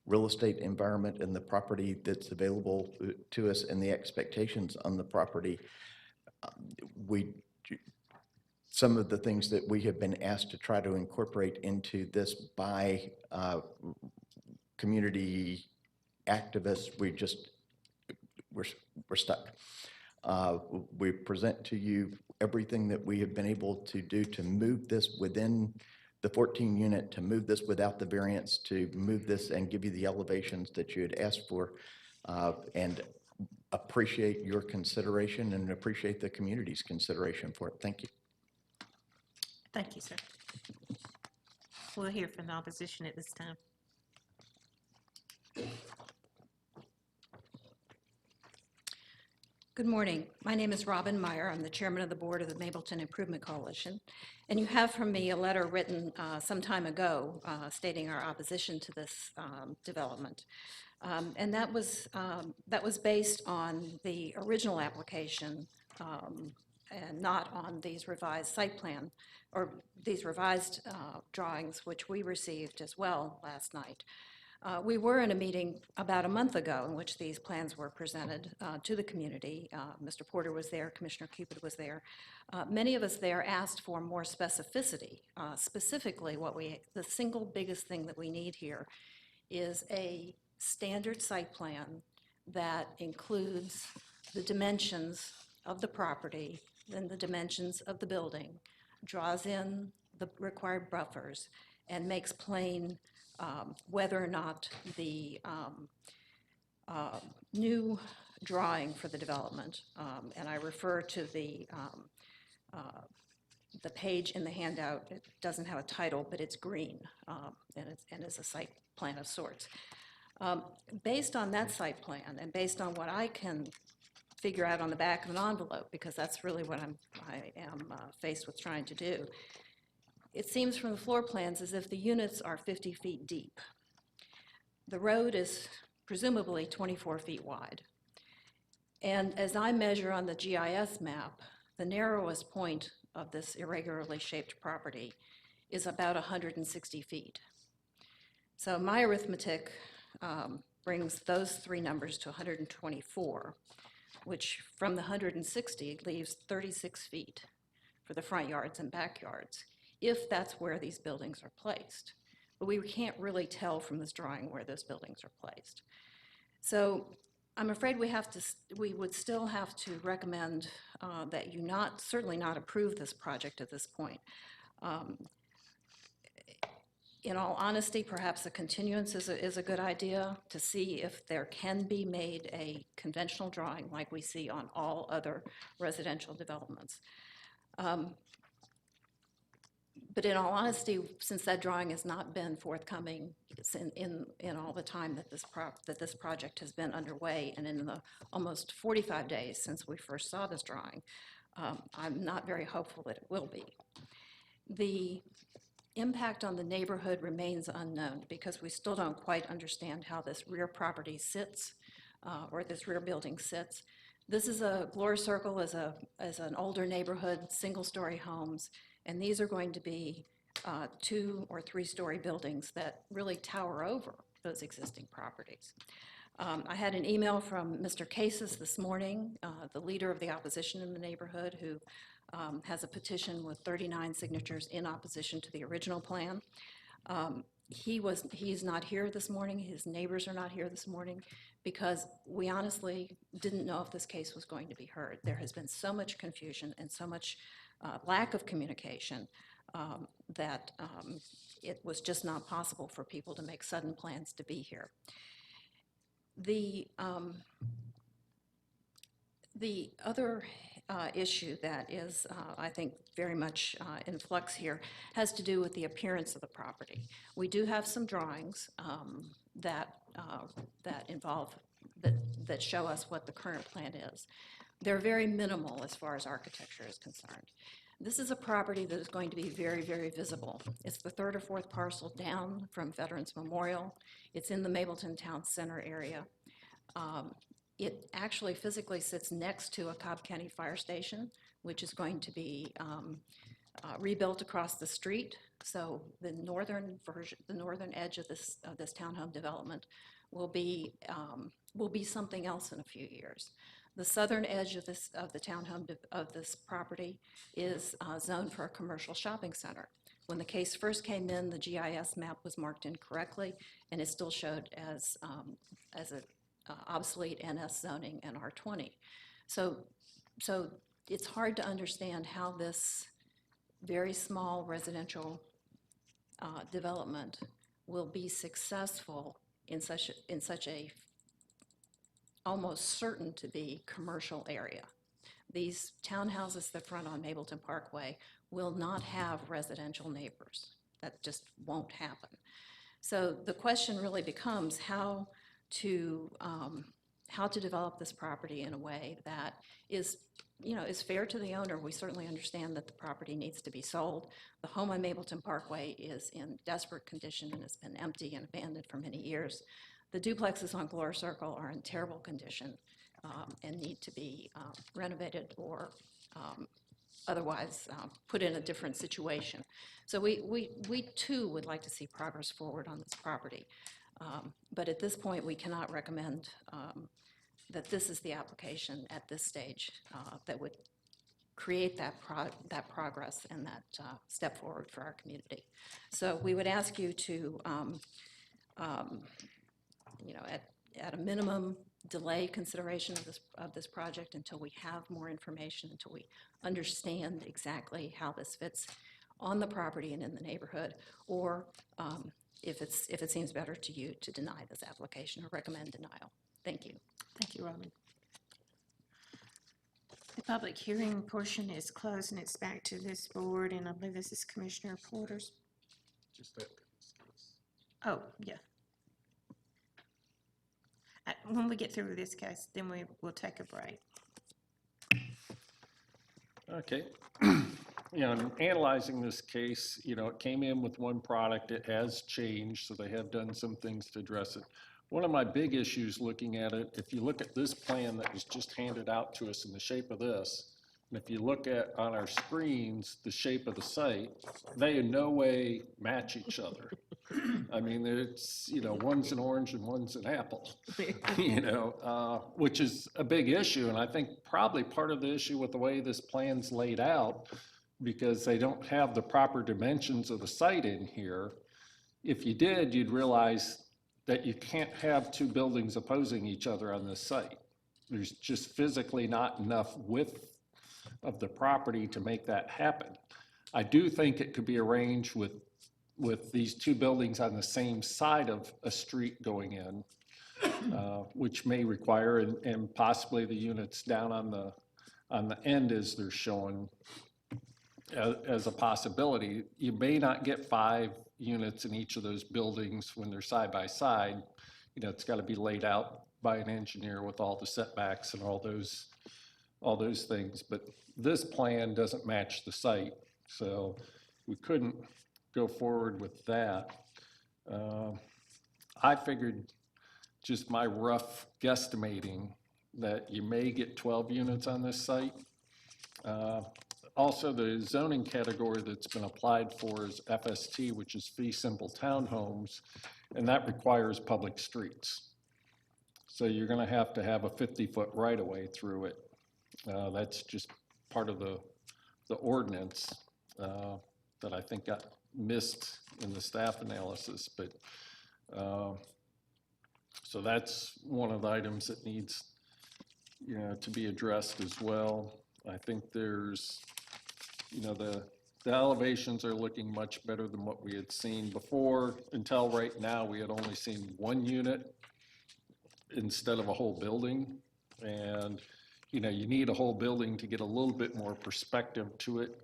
real estate environment and the property that's available to us and the expectations on the property, some of the things that we have been asked to try to incorporate into this by community activists, we're stuck. We present to you everything that we have been able to do to move this within the 14 unit, to move this without the variance, to move this and give you the elevations that you had asked for, and appreciate your consideration and appreciate the community's consideration for it. Thank you. Thank you, sir. We'll hear from the opposition at this time. Good morning. My name is Robin Meyer. I'm the chairman of the board of the Mapleton Improvement Coalition. And you have from me a letter written some time ago stating our opposition to this development. And that was based on the original application and not on these revised site plan or these revised drawings, which we received as well last night. We were in a meeting about a month ago in which these plans were presented to the community. Mr. Porter was there, Commissioner Cupid was there. Many of us there asked for more specificity. Specifically, the single biggest thing that we need here is a standard site plan that includes the dimensions of the property and the dimensions of the building, draws in the required buffers and makes plain whether or not the new drawing for the development, and I refer to the page in the handout. It doesn't have a title, but it's green, and it's a site plan of sorts. Based on that site plan, and based on what I can figure out on the back of an envelope, because that's really what I am faced with trying to do, it seems from the floor plans as if the units are 50 feet deep. The road is presumably 24 feet wide. And as I measure on the GIS map, the narrowest point of this irregularly shaped property is about 160 feet. So my arithmetic brings those three numbers to 124, which from the 160 leaves 36 feet for the front yards and backyards, if that's where these buildings are placed. But we can't really tell from this drawing where those buildings are placed. So I'm afraid we would still have to recommend that you certainly not approve this project at this point. In all honesty, perhaps a continuance is a good idea to see if there can be made a conventional drawing like we see on all other residential developments. But in all honesty, since that drawing has not been forthcoming in all the time that this project has been underway, and in the almost 45 days since we first saw this drawing, I'm not very hopeful that it will be. The impact on the neighborhood remains unknown because we still don't quite understand how this rear property sits, or this rear building sits. This is Glory Circle is an older neighborhood, single-story homes, and these are going to be 2- or 3-story buildings that really tower over those existing properties. I had an email from Mr. Cases this morning, the leader of the opposition in the neighborhood, who has a petition with 39 signatures in opposition to the original plan. He's not here this morning. His neighbors are not here this morning because we honestly didn't know if this case was going to be heard. There has been so much confusion and so much lack of communication that it was just not possible for people to make sudden plans to be here. The other issue that is, I think, very much in flux here has to do with the appearance of the property. We do have some drawings that show us what the current plan is. They're very minimal as far as architecture is concerned. This is a property that is going to be very, very visible. It's the 3rd or 4th parcel down from Veterans Memorial. It's in the Mableton Town Center area. It actually physically sits next to a Cobb County Fire Station, which is going to be rebuilt across the street. So the northern edge of this townhome development will be something else in a few years. The southern edge of the townhome of this property is zoned for a commercial shopping center. When the case first came in, the GIS map was marked incorrectly, and it still showed as an obsolete NS zoning and R20. So it's hard to understand how this very small residential development will be successful in such a almost certain to be commercial area. These townhouses that front on Mableton Parkway will not have residential neighbors. That just won't happen. So the question really becomes how to develop this property in a way that is fair to the owner. We certainly understand that the property needs to be sold. The home on Mableton Parkway is in desperate condition and has been empty and abandoned for many years. The duplexes on Glory Circle are in terrible condition and need to be renovated or otherwise put in a different situation. So we too would like to see progress forward on this property. But at this point, we cannot recommend that this is the application at this stage that would create that progress and that step forward for our community. So we would ask you to, at a minimum, delay consideration of this project until we have more information, until we understand exactly how this fits on the property and in the neighborhood, or if it seems better to you to deny this application or recommend denial. Thank you. Thank you, Robin. The public hearing portion is closed, and it's back to this board, and I believe this is Commissioner Porter's. Just that. Oh, yeah. When we get through with this case, then we will take a break. Okay. In analyzing this case, it came in with one product. It has changed, so they have done some things to address it. One of my big issues looking at it, if you look at this plan that was just handed out to us in the shape of this, and if you look at on our screens, the shape of the site, they in no way match each other. I mean, it's, one's an orange and one's an apple, which is a big issue. And I think probably part of the issue with the way this plan's laid out, because they don't have the proper dimensions of the site in here. If you did, you'd realize that you can't have two buildings opposing each other on this site. There's just physically not enough width of the property to make that happen. I do think it could be arranged with these two buildings on the same side of a street going in, which may require, and possibly the units down on the end as they're shown as a possibility. You may not get 5 units in each of those buildings when they're side by side. It's got to be laid out by an engineer with all the setbacks and all those things. But this plan doesn't match the site, so we couldn't go forward with that. I figured, just my rough guesstimating, that you may get 12 units on this site. Also, the zoning category that's been applied for is FST, which is fee simple townhomes, and that requires public streets. So you're going to have a 50-foot right-of-way through it. That's just part of the ordinance that I think got missed in the staff analysis. But so that's one of the items that needs to be addressed as well. I think there's, the elevations are looking much better than what we had seen before. Until right now, we had only seen 1 unit instead of a whole building. And, you need a whole building to get a little bit more perspective to it.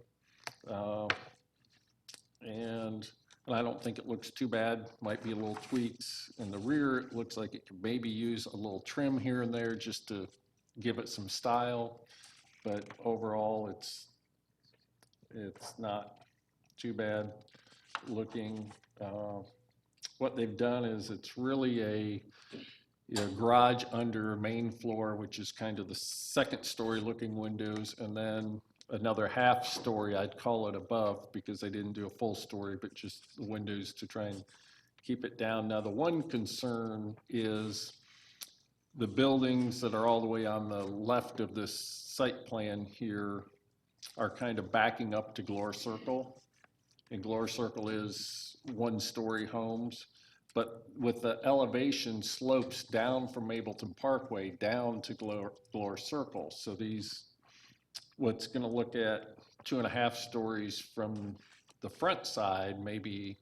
And I don't think it looks too bad. Might be a little tweaks. In the rear, it looks like it could maybe use a little trim here and there just to give it some style. But overall, it's not too bad looking. What they've done is it's really a garage under main floor, which is kind of the second story looking windows, and then another half story, I'd call it above, because they didn't do a full story, but just the windows to try and keep it down. Now, the one concern is the buildings that are all the way on the left of this site plan here are kind of backing up to Glore Circle. And Glore Circle is 1-story homes, but with the elevation slopes down from Mableton Parkway down to Glore Circle. So what's going to look at 2.5 stories from the front side, maybe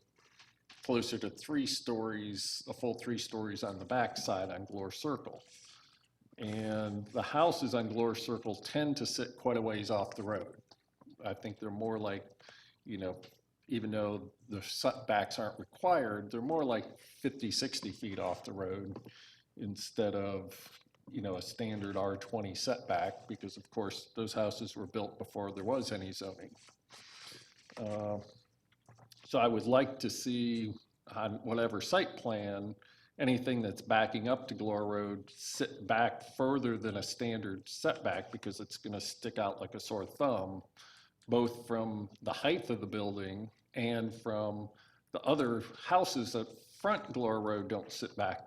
closer to 3 stories, a full 3 stories on the back side on Glore Circle. And the houses on Glore Circle tend to sit quite a ways off the road. I think they're more like, even though the setbacks aren't required, they're more like 50, 60 feet off the road instead of, a standard R20 setback, because of course those houses were built before there was any zoning. So I would like to see on whatever site plan, anything that's backing up to Glore Road sit back further than a standard setback, because it's going to stick out like a sore thumb, both from the height of the building and from the other houses that front Glore Road don't sit back,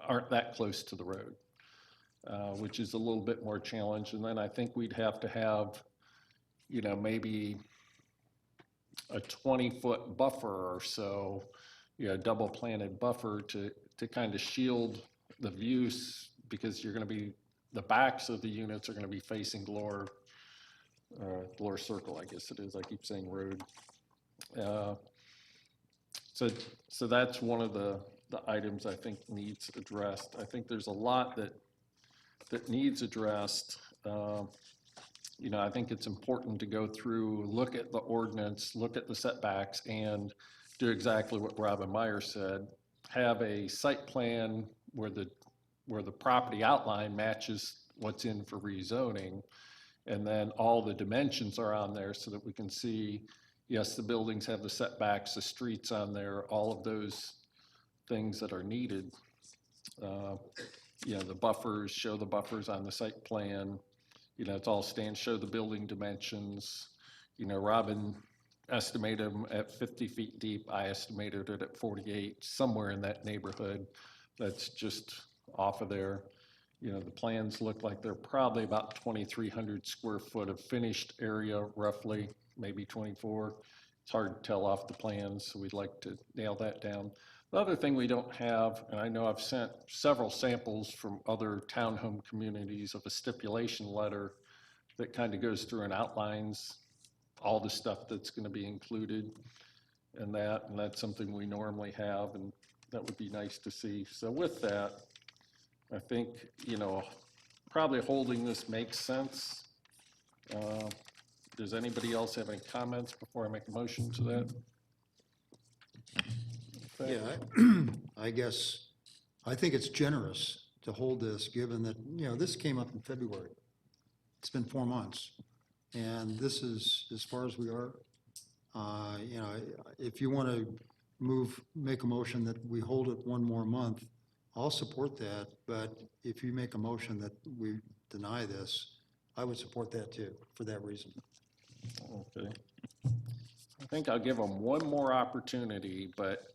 aren't that close to the road, which is a little bit more challenge. And then I think we'd have to have, maybe a 20-foot buffer or so, double planted buffer to kind of shield the views, because the backs of the units are going to be facing Glore Circle, I guess it is. I keep saying road. Uh, So, so that's one of the items I think needs addressed. I think there's a lot that needs addressed. You know, I think it's important to go through, look at the ordinance, look at the setbacks, and do exactly what Robin Meyer said. Have a site plan where the property outline matches what's in for rezoning, and then all the dimensions are on there so that we can see, yes, the buildings have the setbacks, the streets on there, all of those things that are needed. You know, the buffers, show the buffers on the site plan. You know, it's all show the building dimensions. You know, Robin estimated them at 50 feet deep. I estimated it at 48, somewhere in that neighborhood. That's just off of there. You know, the plans look like they're probably about 2,300 square foot of finished area, roughly, maybe 24. It's hard to tell off the plans, so we'd like to nail that down. The other thing we don't have, and I know I've sent several samples from other townhome communities of a stipulation letter that kind of goes through and outlines all the stuff that's going to be included and that's something we normally have, and that would be nice to see. So with that, I think, you know, probably holding this makes sense. Does anybody else have any comments before I make a motion to that? Yeah, I guess, I think it's generous to hold this, given that, you know, this came up in February. It's been 4 months, and this is as far as we are. You know, if you want to make a motion that we hold it 1 more month, I'll support that, but if you make a motion that we deny this, I would support that too, for that reason. Okay. I think I'll give them one more opportunity, but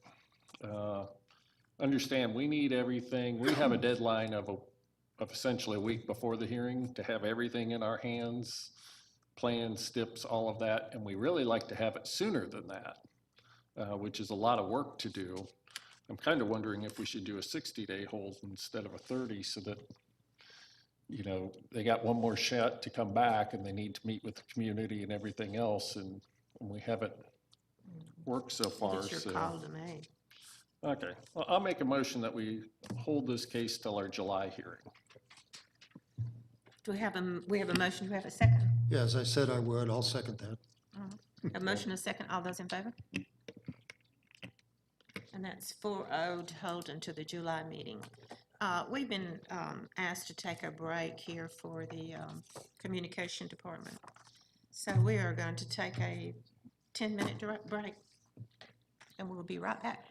understand, we need everything. We have a deadline of essentially a week before the hearing to have everything in our hands, plans, STIPs, all of that, and we really like to have it sooner than that, which is a lot of work to do. I'm kind of wondering if we should do a 60-day hold instead of a 30, so that, you know, they got one more shot to come back and they need to meet with the community and everything else, and we haven't worked so far. It's your So, call to make. okay, well, I'll make a motion that we hold this case till our July hearing. Do we have a motion, do we have a second? Yeah, as I said I would, I'll second that. A motion, a second, all those in favor? And that's 4-0 to hold until the July meeting. We've been asked to take a break here for the communication department. So we are going to take a 10-minute break, and we'll be right back.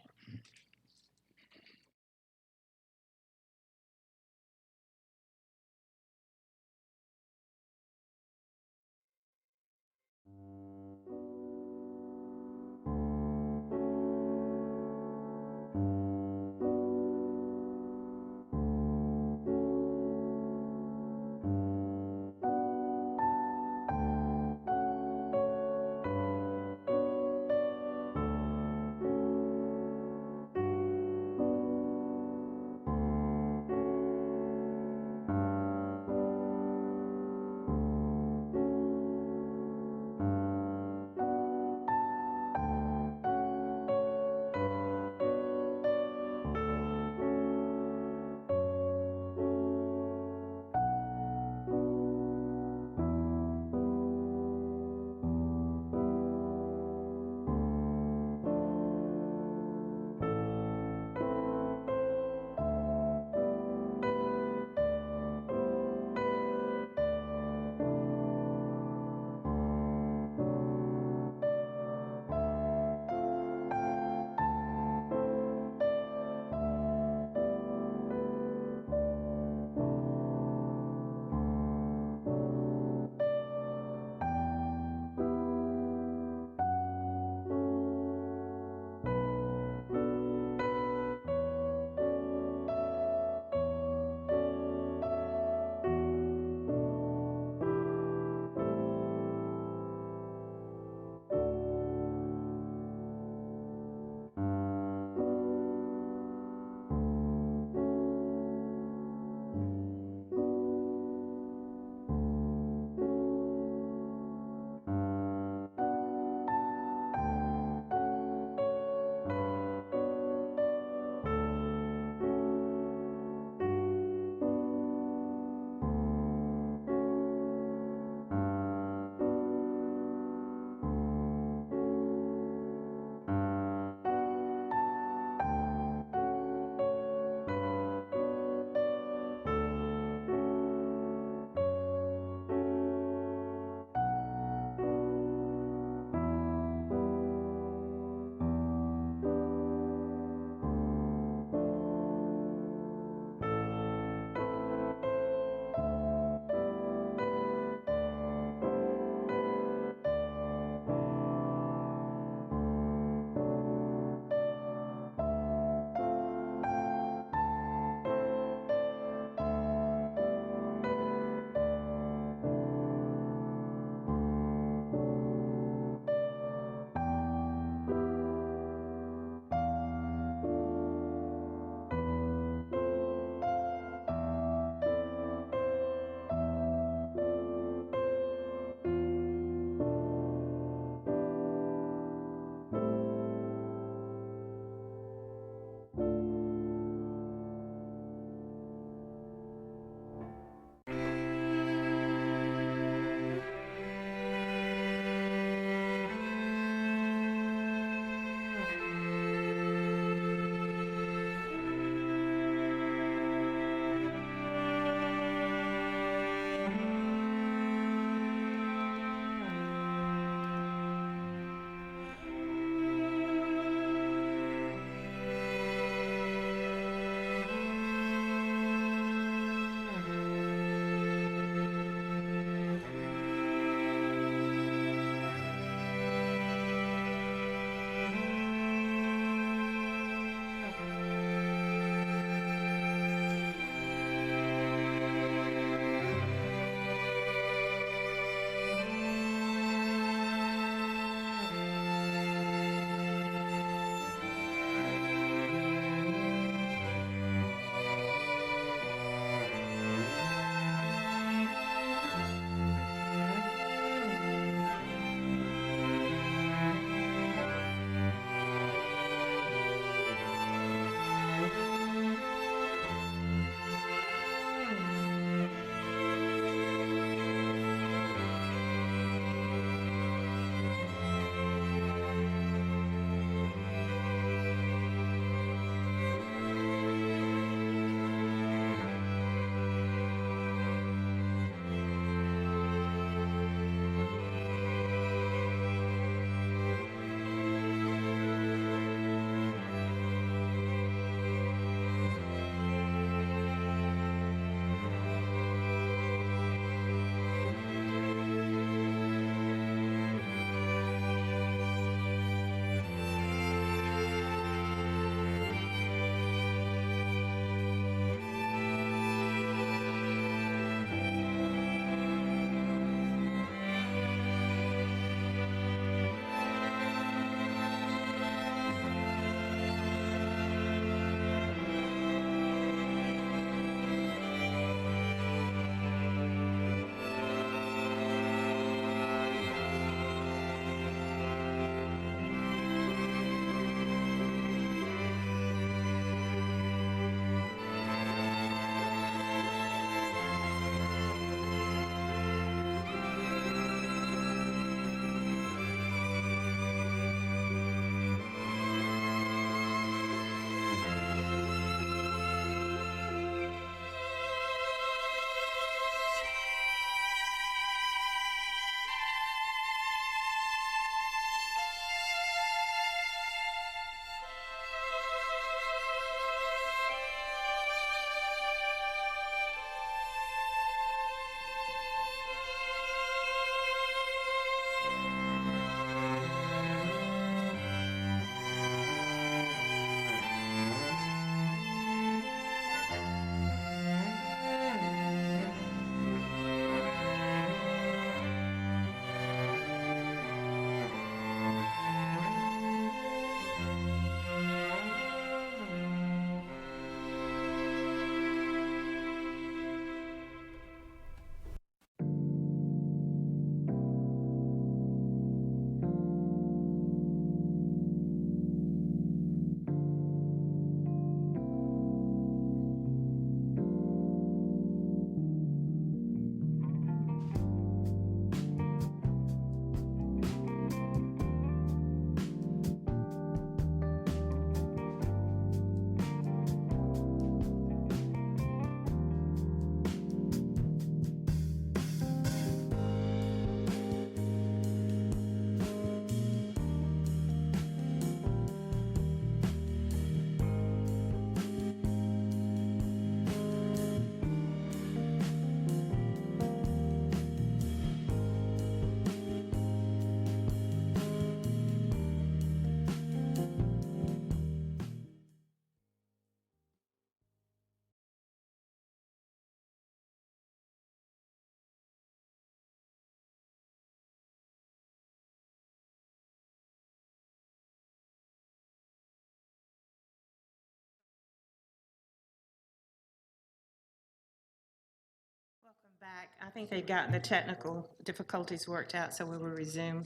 Back. I think they got the technical difficulties worked out, so we will resume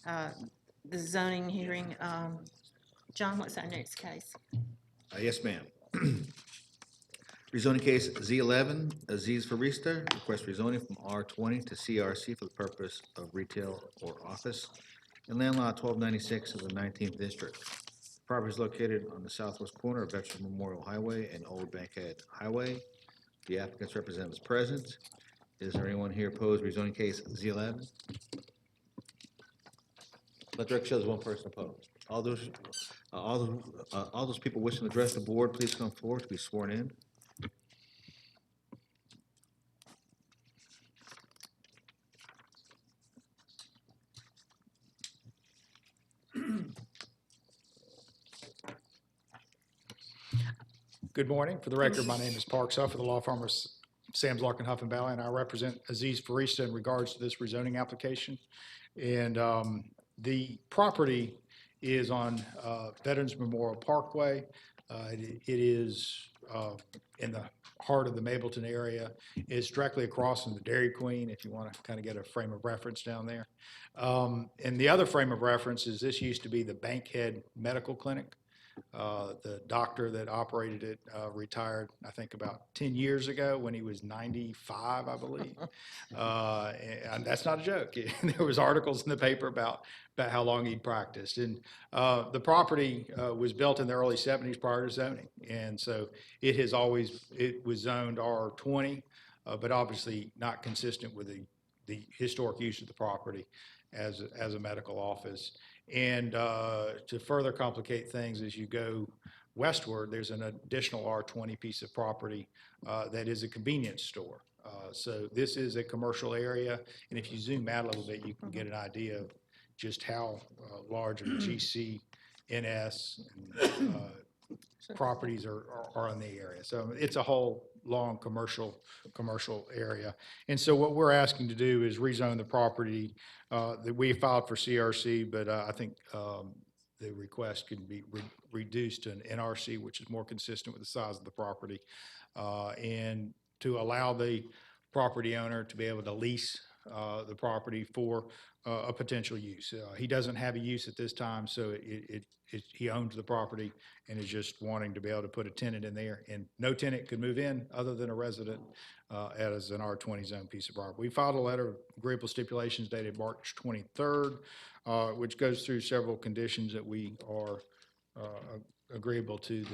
the zoning hearing. John, what's our next case? Yes, ma'am. Rezoning case Z11, Aziz Farista, request rezoning from R20 to CRC for the purpose of retail or office in land lot 1296 of the 19th District. Property is located on the southwest corner of Veterans Memorial Highway and Old Bankhead Highway. The applicant's representative is present. Is there anyone here opposed rezoning case Z11? Let the record show there's one person opposed. All those people wishing to address the board, please come forward to be sworn in. Good morning. For the record, my name is Parks Huff of the law firm of Sam's Larkin Huff and Valley, and I represent Aziz Farista in regards to this rezoning application. And the property is on Veterans Memorial Parkway. It is in the heart of the Mableton area. It's directly across from the Dairy Queen, if you want to kind of get a frame of reference down there. And the other frame of reference is this used to be the Bankhead Medical Clinic. The doctor that operated it retired, I think, about 10 years ago when he was 95, I believe. And that's not a joke. There was articles in the paper about how long he'd practiced. And the property was built in the early 70s prior to zoning. And so it was zoned R20, but obviously not consistent with the historic use of the property as a medical office. And to further complicate things, as you go westward, there's an additional R20 piece of property that is a convenience store. So this is a commercial area, and if you zoom out a little bit, you can get an idea of just how large of a GC, NS, and properties are in the area. So it's a whole long commercial area. And so what we're asking to do is rezone the property that we filed for CRC, but I think the request can be reduced to an NRC, which is more consistent with the size of the property, and to allow the property owner to be able to lease the property for a potential use. He doesn't have a use at this time, so he owns the property and is just wanting to be able to put a tenant in there. And no tenant could move in other than a resident as an R20 zone piece of property. We filed a letter of agreeable stipulations dated March 23rd, which goes through several conditions that we are agreeable to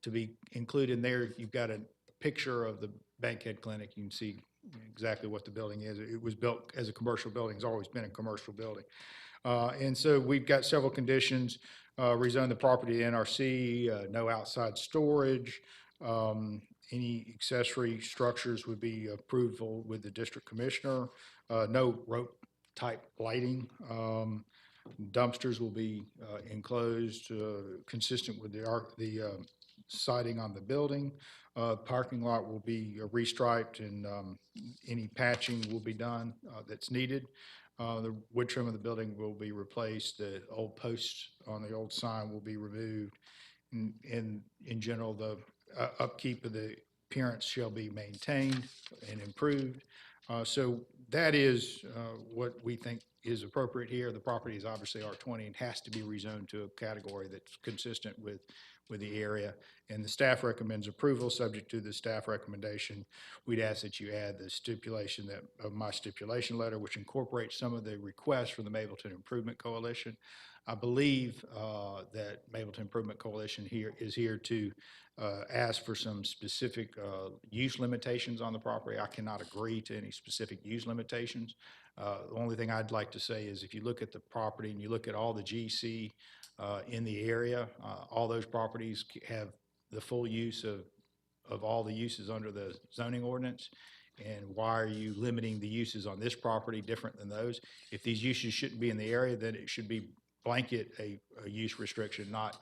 to be included in there. You've got a picture of the Bankhead Clinic. You can see exactly what the building is. It was built as a commercial building. It's always been a commercial building. And so we've got several conditions. Rezone the property to NRC, no outside storage. Any accessory structures would be approval with the district commissioner. No rope type lighting. Dumpsters will be enclosed, consistent with the siding on the building. Parking lot will be restriped, and any patching will be done that's needed. The wood trim of the building will be replaced. The old posts on the old sign will be removed. In general, the upkeep of the appearance shall be maintained and improved. So that is what we think is appropriate here. The property is obviously R20 and has to be rezoned to a category that's consistent with the area. And the staff recommends approval. Subject to the staff recommendation, we'd ask that you add the stipulation of my stipulation letter, which incorporates some of the requests from the Mableton Improvement Coalition. I believe that Mableton Improvement Coalition is here to ask for some specific use limitations on the property. I cannot agree to any specific use limitations. The only thing I'd like to say is if you look at the property and you look at all the GC in the area, all those properties have the full use of all the uses under the zoning ordinance. And why are you limiting the uses on this property different than those? If these uses shouldn't be in the area, then it should be blanket a use restriction, not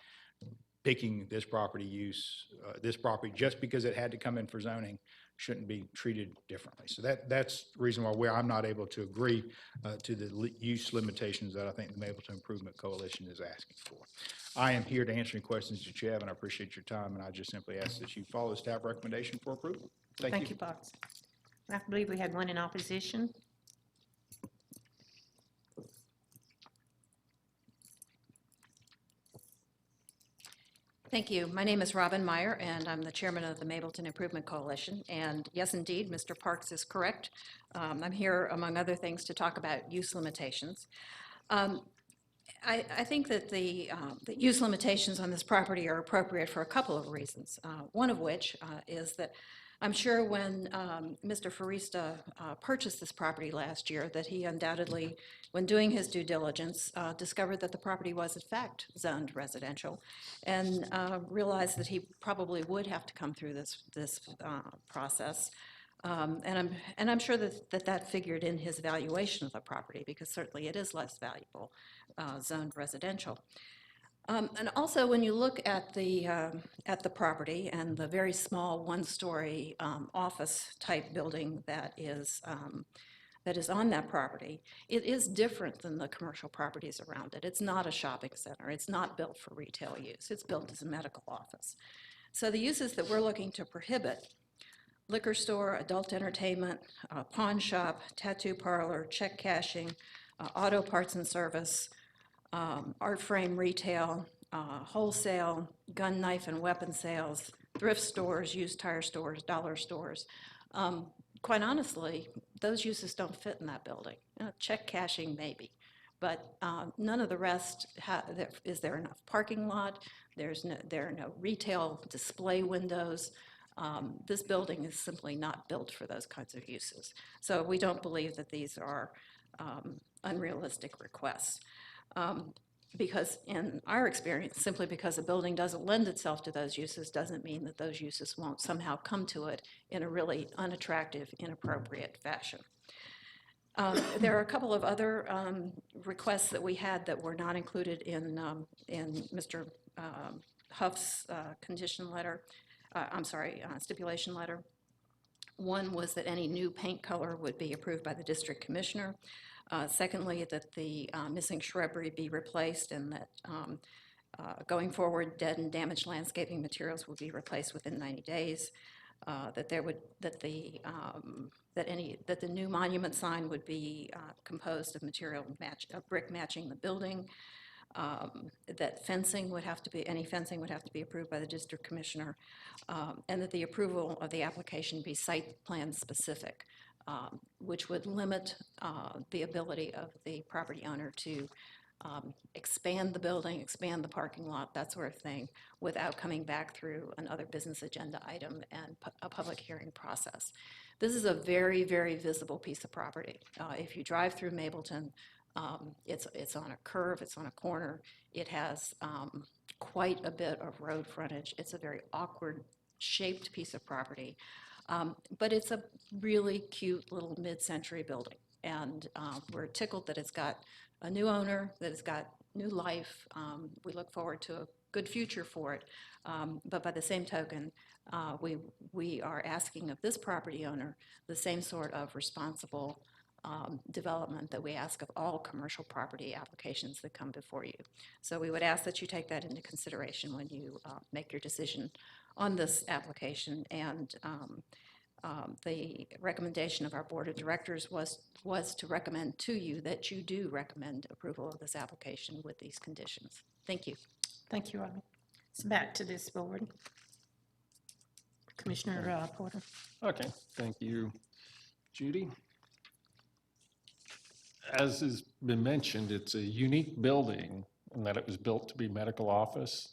picking this property use, this property, just because it had to come in for zoning, shouldn't be treated differently. So that's the reason why I'm not able to agree to the use limitations that I think the Mapleton Improvement Coalition is asking for. I am here to answer any questions that you have, and I appreciate your time, and I just simply ask that you follow the staff recommendation for approval. Thank Thank you. you, Box. I believe we had one in opposition. Thank you. My name is Robin Meyer, and I'm the chairman of the Mapleton Improvement Coalition. And yes, indeed, Mr. Parks is correct. I'm here, among other things, to talk about use limitations. I think that the use limitations on this property are appropriate for a couple of reasons. One of which is that I'm sure when Mr. Forista purchased this property last year, that he undoubtedly, when doing his due diligence, discovered that the property was in fact zoned residential, and realized that he probably would have to come through this process. And I'm sure that figured in his valuation of the property, because certainly it is less valuable zoned residential. And also, when you look at the property and the very small one-story office-type building that is on that property, it is different than the commercial properties around it. It's not a shopping center. It's not built for retail use. It's built as a medical office. So the uses that we're looking to prohibit: liquor store, adult entertainment, pawn shop, tattoo parlor, check cashing, auto parts and service, art frame retail, wholesale, gun, knife, and weapon sales, thrift stores, used tire stores, dollar stores. Quite honestly, those uses don't fit in that building. Check cashing, maybe, but none of the rest. Is there enough parking lot? There are no retail display windows. This building is simply not built for those kinds of uses. So we don't believe that these are unrealistic requests. Because in our experience, simply because a building doesn't lend itself to those uses doesn't mean that those uses won't somehow come to it in a really unattractive, inappropriate fashion. There are a couple of other requests that we had that were not included in Mr. Huff's stipulation letter. One was that any new paint color would be approved by the district commissioner. Secondly, that the missing shrubbery be replaced, and that going forward, dead and damaged landscaping materials will be replaced within 90 days. That the new monument sign would be composed of brick matching the building. That any fencing would have to be approved by the district commissioner, and that the approval of the application be site plan specific, which would limit the ability of the property owner to expand the building, expand the parking lot, that sort of thing, without coming back through another business agenda item and a public hearing process. This is a very, very visible piece of property. If you drive through Mapleton, it's on a curve, it's on a corner. It has quite a bit of road frontage. It's a very awkward shaped piece of property. But it's a really cute little mid-century building. And we're tickled that it's got a new owner, that it's got new life. We look forward to a good future for it. But by the same token, we are asking of this property owner the same sort of responsible development that we ask of all commercial property applications that come before you. So we would ask that you take that into consideration when you make your decision on this application. And the recommendation of our board of directors was to recommend to you that you do recommend approval of this application with these conditions. Thank you. Thank you, Robin. So back to this board. Commissioner Porter. Okay, thank you, Judy. As has been mentioned, it's a unique building in that it was built to be medical office.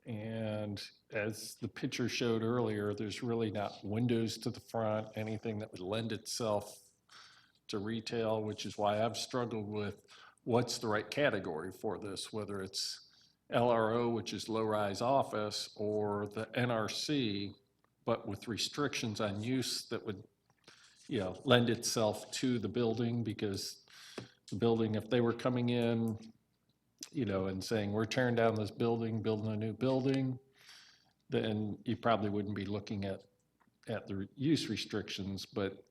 And as the picture showed earlier, there's really not windows to the front, anything that would lend itself to retail, which is why I've struggled with what's the right category for this, whether it's LRO, which is low-rise office, or the NRC, but with restrictions on use that would, lend itself to the building, because the building, if they were coming in and saying, we're tearing down this building, building a new building, then you probably wouldn't be looking at the use restrictions. But,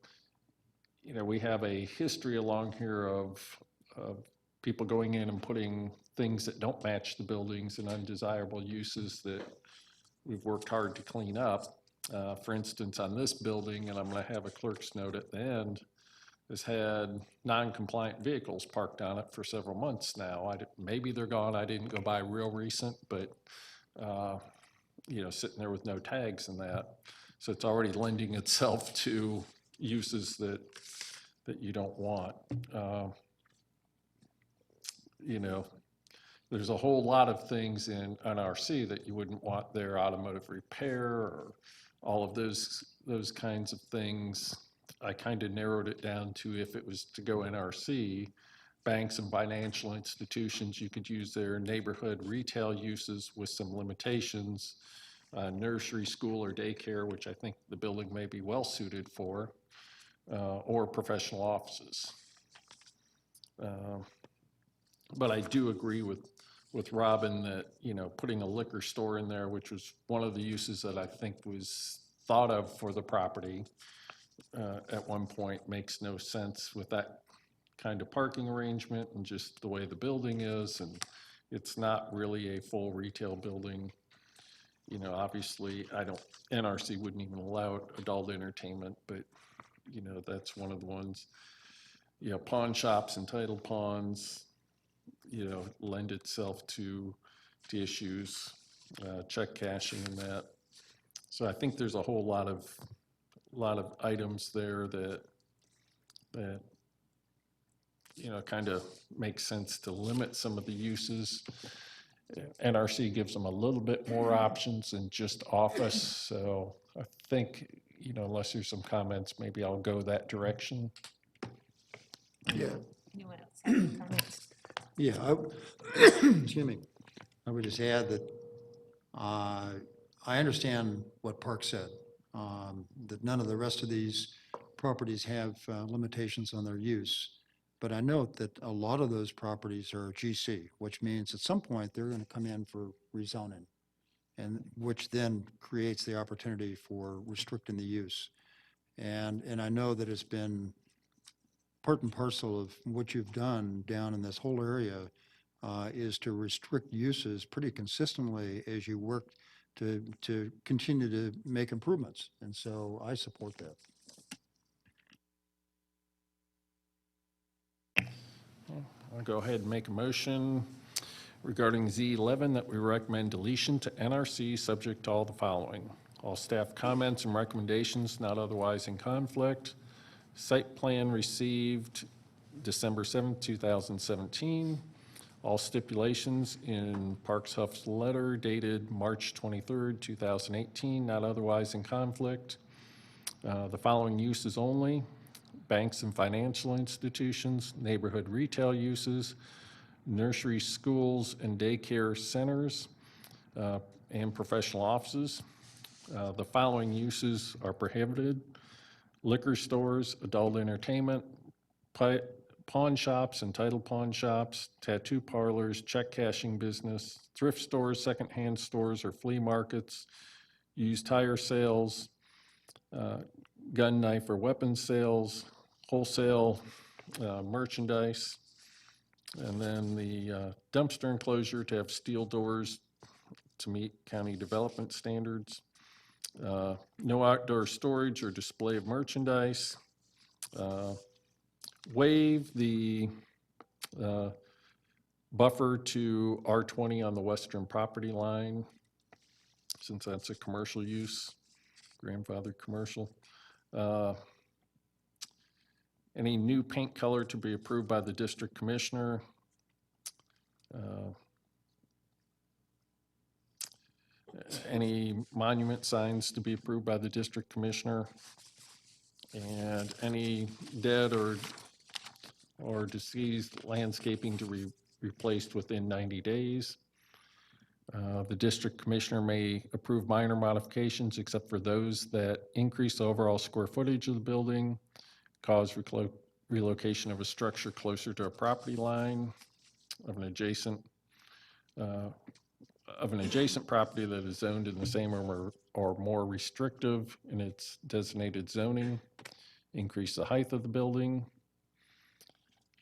we have a history along here of people going in and putting things that don't match the buildings and undesirable uses that we've worked hard to clean up. For instance, on this building, and I'm going to have a clerk's note at the end, has had non-compliant vehicles parked on it for several months now. Maybe they're gone. I didn't go by real recent, but, sitting there with no tags and that. So it's already lending itself to uses that you don't want. There's a whole lot of things in NRC that you wouldn't want there, automotive repair or all of those kinds of things. I kind of narrowed it down to, if it was to go NRC, banks and financial institutions, you could use their neighborhood retail uses with some limitations, nursery, school, or daycare, which I think the building may be well suited for, or professional offices. But I do agree with Robin that, putting a liquor store in there, which was one of the uses that I think was thought of for the property at one point, makes no sense with that kind of parking arrangement and just the way the building is. And it's not really a full retail building. Obviously, NRC wouldn't even allow adult entertainment, but, that's one of the ones. Pawn shops and title pawns, lend itself to issues, check cashing and that. So I think there's a whole lot of items there that kind of makes sense to limit some of the uses. NRC gives them a little bit more options than just office. So I think, unless there's some comments, maybe I'll go that direction. Yeah. Anyone else have any comments? Yeah, excuse me. I would just add that I understand what Park said, that none of the rest of these properties have limitations on their use. But I note that a lot of those properties are GC, which means at some point they're going to come in for rezoning, and which then creates the opportunity for restricting the use. And I know that it's been part and parcel of what you've done down in this whole area is to restrict uses pretty consistently as you work to continue to make improvements. And so I support that. I'll go ahead and make a motion regarding Z11 that we recommend deletion to NRC, subject to all the following. All staff comments and recommendations not otherwise in conflict. Site plan received December 7th, 2017. All stipulations in Parks Huff's letter dated March 23rd, 2018, not otherwise in conflict. The following uses only: banks and financial institutions, neighborhood retail uses, nursery schools and daycare centers, and professional offices. The following uses are prohibited: liquor stores, adult entertainment, pawn shops and title pawn shops, tattoo parlors, check cashing business, thrift stores, secondhand stores or flea markets, used tire sales, gun, knife, or weapons sales, wholesale merchandise, and then the dumpster enclosure to have steel doors to meet county development standards. No outdoor storage or display of merchandise. Waive the buffer to R20 on the western property line, since that's a commercial use, grandfathered commercial. Any new paint color to be approved by the district commissioner. Any monument signs to be approved by the district commissioner. And any dead or deceased landscaping to be replaced within 90 days. The district commissioner may approve minor modifications except for those that increase the overall square footage of the building, cause relocation of a structure closer to a property line of an adjacent of an adjacent property that is zoned in the same or more restrictive in its designated zoning, increase the height of the building,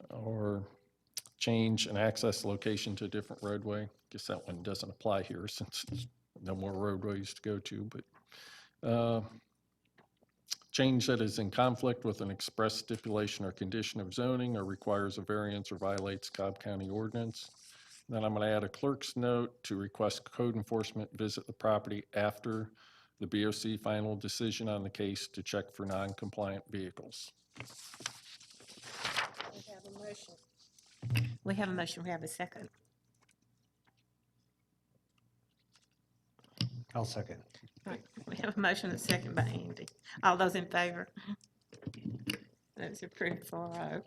or change an access location to a different roadway. Guess that one doesn't apply here since there's no more roadways to go to, but change that is in conflict with an express stipulation or condition of zoning or requires a variance or violates Cobb County ordinance. Then I'm going to add a clerk's note to request code enforcement visit the property after the BOC final decision on the case to check for non-compliant vehicles. We have a motion. We have a second. I'll second. Right. We have a motion and a second by Andy. All those in favor? That's approved 4-0.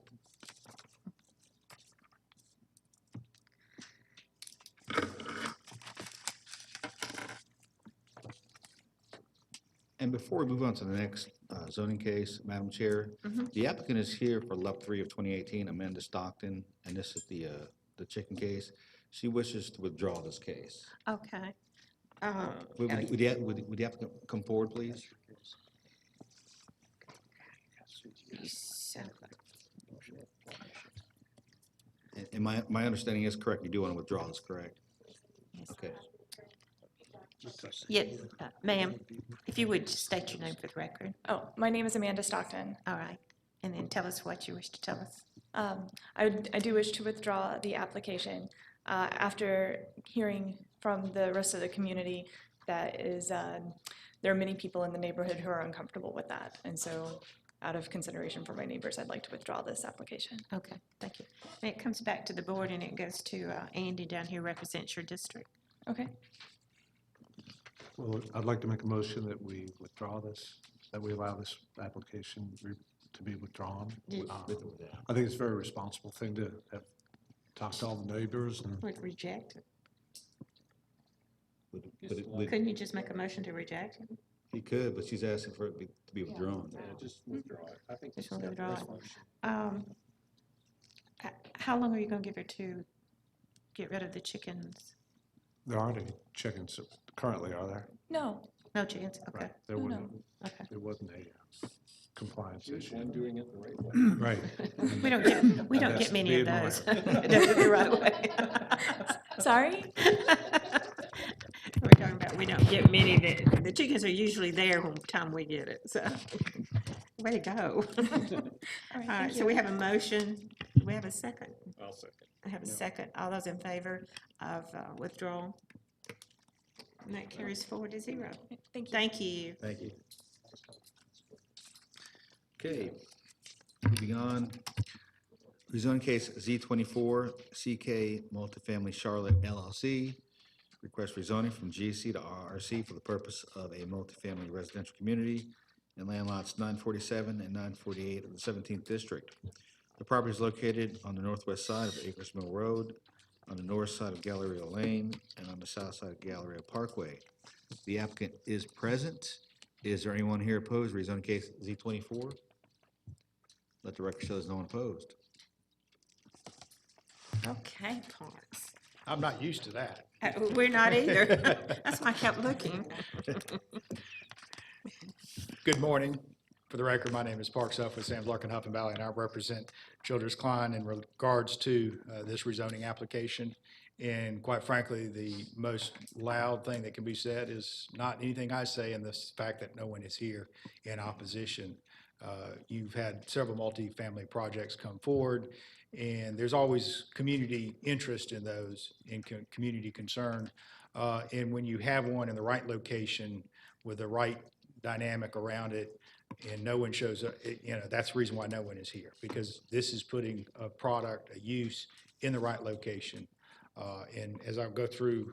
And before we move on to the next zoning case, Madam Chair, the applicant is here for lot 3 of 2018, Amanda Stockton, and this is the chicken case. She wishes to withdraw this case. Okay. Would the applicant come forward, please? So, And my understanding is correct, you do want to withdraw this, correct? yes. Okay. Yeah, ma'am, if you would just state your name for the record. Oh, my name is Amanda Stockton. All right. And then tell us what you wish to tell us. I do wish to withdraw the application after hearing from the rest of the community that is, there are many people in the neighborhood who are uncomfortable with that. And so out of consideration for my neighbors, I'd like to withdraw this application. Okay, thank you. And it comes back to the board and it goes to Andy down here, represents your district. Okay. Well, I'd like to make a motion that we withdraw this, that we allow this application to be withdrawn. I think it's a very responsible thing to have talked to all the neighbors and Would reject it. Would- Couldn't you just make a motion to reject it? He could, but she's asking for it to be withdrawn. just withdraw it. I think Just withdraw it. How long are you gonna give her to get rid of the chickens? There aren't any chickens currently, are there? No. No chickens, okay, There Oh, wasn't, okay. it wasn't a compliance issue. doing it the right way. Right. We don't That's get many the of those. admirer. Does it the right way. Sorry? We're talking about, we don't get many that, the chickens are usually there when time we get it, so. Way to go. All right, so we have a motion. Do we have a second? I'll second. I have a second. All those in favor of withdrawal? And that carries 4-0. Thank you. Thank you. Thank you. Okay, moving on. Rezoning case Z24 CK Multifamily Charlotte LLC. Request rezoning from GC to RRC for the purpose of a multifamily residential community in land lots 947 and 948 of the 17th District. The property is located on the northwest side of Acres Mill Road, on the north side of Galleria Lane, and on the south side of Galleria Parkway. The applicant is present. Is there anyone here opposed? Rezoning case Z24? Let the record show there's no one opposed. Okay, Parks. I'm not used to that. We're not either. That's why I kept looking. Good morning. For the record, my name is Park Self with Sam's Larkin Huff and Valley, and I represent Childers Klein in regards to this rezoning application. And quite frankly, the most loud thing that can be said is not anything I say, and the fact that no one is here in opposition. You've had several multifamily projects come forward, and there's always community interest in those, in community concern. And when you have one in the right location with the right dynamic around it, and no one shows up, that's the reason why no one is here, because this is putting a product, a use in the right location. And as I go through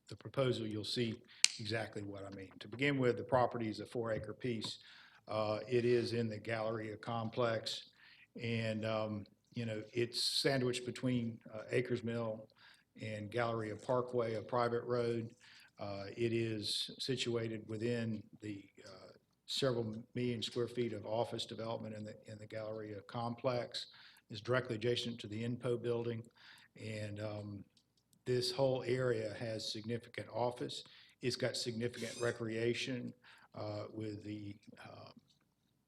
the proposal, you'll see exactly what I mean. To begin with, the property is a 4-acre piece. It is in the Galleria complex, and it's sandwiched between Acres Mill and Galleria Parkway, a private road. It is situated within the several million square feet of office development in the Galleria complex. Is directly adjacent to the INPO building, and This whole area has significant office. It's got significant recreation with the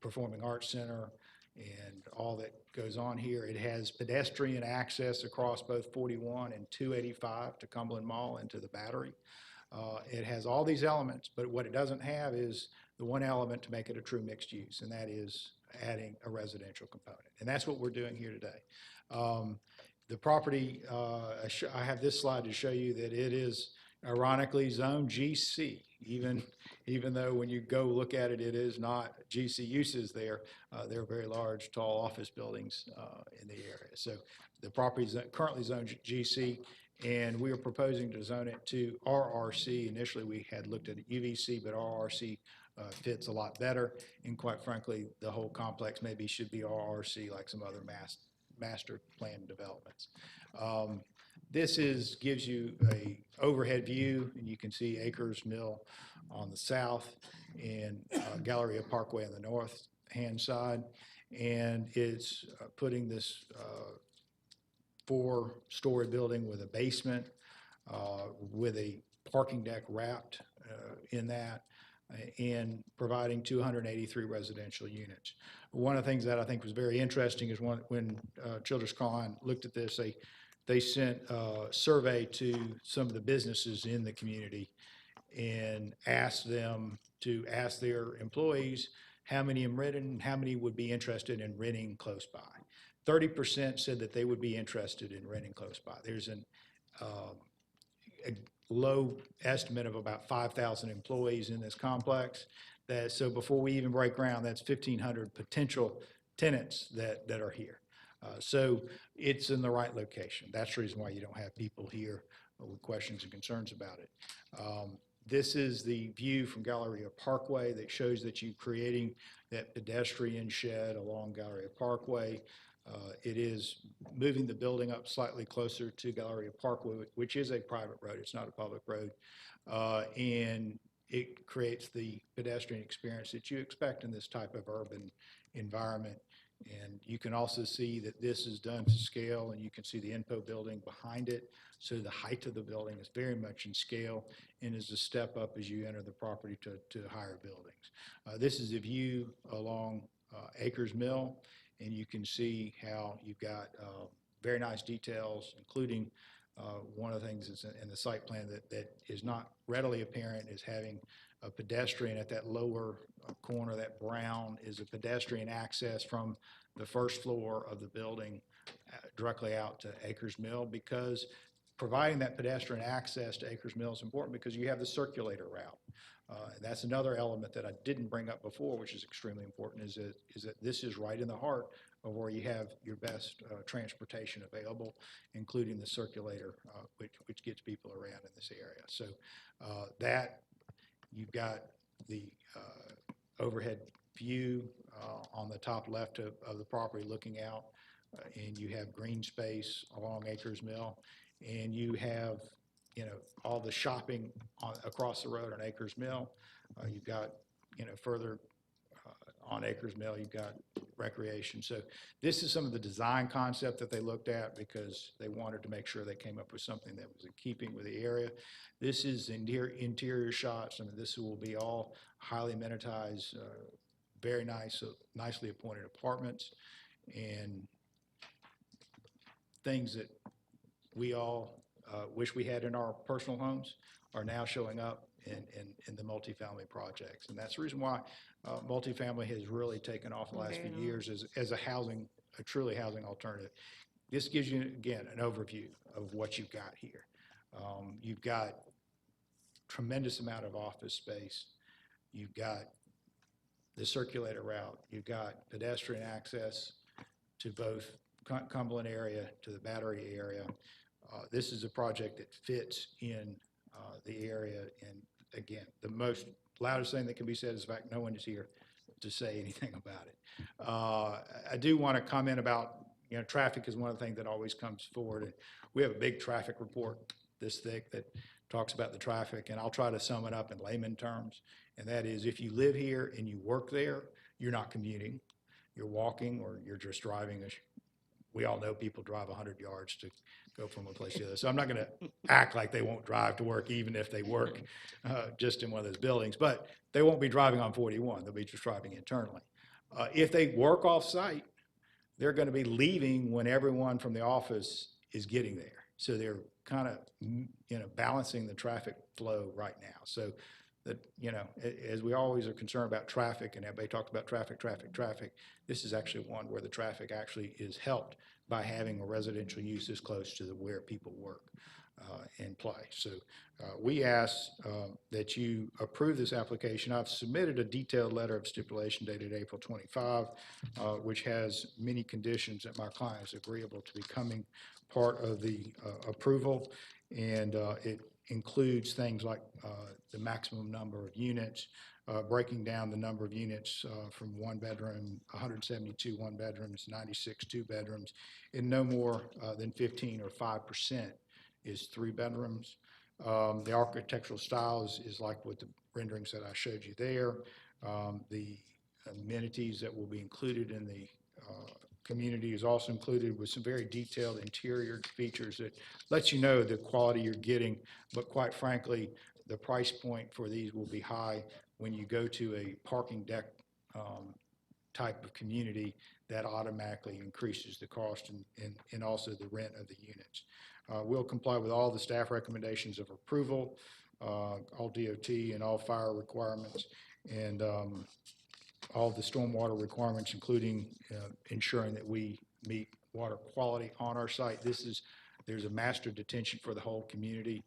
Performing Arts Center and all that goes on here. It has pedestrian access across both 41 and 285 to Cumberland Mall and to the Battery. It has all these elements, but what it doesn't have is the one element to make it a true mixed use, and that is adding a residential component. And that's what we're doing here today. The property, I have this slide to show you that it is ironically zone GC, even though when you go look at it, it is not GC uses there. There are very large, tall office buildings in the area. So the property is currently zoned GC, and we are proposing to zone it to RRC. Initially, we had looked at UVC, but RRC fits a lot better. And quite frankly, the whole complex maybe should be RRC like some other master plan developments. This gives you a overhead view, and you can see Acres Mill on the south and Galleria Parkway on the north-hand side. And it's putting this 4-story building with a basement, with a parking deck wrapped in that, and providing 283 residential units. One of the things that I think was very interesting is when Childress Klein looked at this, they sent a survey to some of the businesses in the community and asked them to ask their employees how many have rented and how many would be interested in renting close by. 30% said that they would be interested in renting close by. There's a low estimate of about 5,000 employees in this complex. So before we even break ground, that's 1,500 potential tenants that are here. So it's in the right location. That's the reason why you don't have people here with questions and concerns about it. This is the view from Galleria Parkway that shows that you're creating that pedestrian shed along Galleria Parkway. It is moving the building up slightly closer to Galleria Parkway, which is a private road. It's not a public road. And it creates the pedestrian experience that you expect in this type of urban environment. And you can also see that this is done to scale, and you can see the Info building behind it. So the height of the building is very much in scale and is a step up as you enter the property to higher buildings. This is a view along Acres Mill, and you can see how you've got very nice details, including one of the things that's in the site plan that is not readily apparent is having a pedestrian at that lower corner. That brown is a pedestrian access from the first floor of the building directly out to Acres Mill, because providing that pedestrian access to Acres Mill is important because you have the circulator route. And that's another element that I didn't bring up before, which is extremely important, is that this is right in the heart of where you have your best transportation available, including the circulator, which gets people around in this area. So that you've got the overhead view on the top left of the property looking out, and you have green space along Acres Mill, and you have all the shopping across the road on Acres Mill. You've got further on Acres Mill, you've got recreation. So this is some of the design concept that they looked at because they wanted to make sure they came up with something that was in keeping with the area. This is interior shots. I mean, this will be all highly amenitized, very nice, nicely appointed apartments, and things that we all wish we had in our personal homes are now showing up in the multifamily projects. And that's the reason why multifamily has really taken off the last few years as a truly housing alternative. This gives you, again, an overview of what you've got here. You've got tremendous amount of office space. You've got the circulator route. You've got pedestrian access to both Cumberland area, to the Battery area. This is a project that fits in the area. And again, the most loudest thing that can be said is the fact no one is here to say anything about it. I do want to comment about, traffic is one of the things that always comes forward. And we have a big traffic report this thick that talks about the traffic, and I'll try to sum it up in layman terms. And that is, if you live here and you work there, you're not commuting. You're walking or you're just driving we all know people drive 100 yards to go from one place to the other. So I'm not going to act like they won't drive to work, even if they work just in one of those buildings. But they won't be driving on 41. They'll be just driving internally. If they work off-site, they're going to be leaving when everyone from the office is getting there. So they're kind of, balancing the traffic flow right now. So that, as we always are concerned about traffic, and everybody talks about traffic, this is actually one where the traffic actually is helped by having a residential use this close to where people work and play. So we ask that you approve this application. I've submitted a detailed letter of stipulation dated April 25, which has many conditions that my client is agreeable to becoming part of the approval. And it includes things like the maximum number of units, breaking down the number of units from 1 bedroom, 172 1 bedrooms, 96 2 bedrooms, and no more than 15 or 5% is 3 bedrooms. The architectural style is like with the renderings that I showed you there. The amenities that will be included in the community is also included with some very detailed interior features that lets you know the quality you're getting, but quite frankly, the price point for these will be high when you go to a parking deck type of community. That automatically increases the cost and also the rent of the units. We'll comply with all the staff recommendations of approval, all DOT and all fire requirements, and all the stormwater requirements, including ensuring that we meet water quality on our site. There's a master detention for the whole community,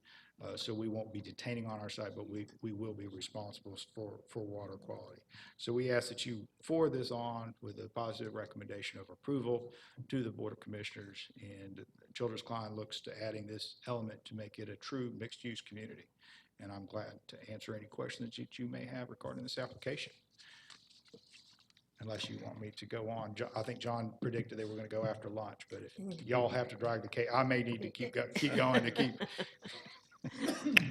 so we won't be detaining on our site, but we will be responsible for water quality. So we ask that you forward this on with a positive recommendation of approval to the Board of Commissioners, and Children's Klein looks to adding this element to make it a true mixed-use community. And I'm glad to answer any questions that you may have regarding this application. Unless you want me to go on. I think John predicted they were going to go after lunch, but if y'all have to drag the cake, I may need to keep going to keep.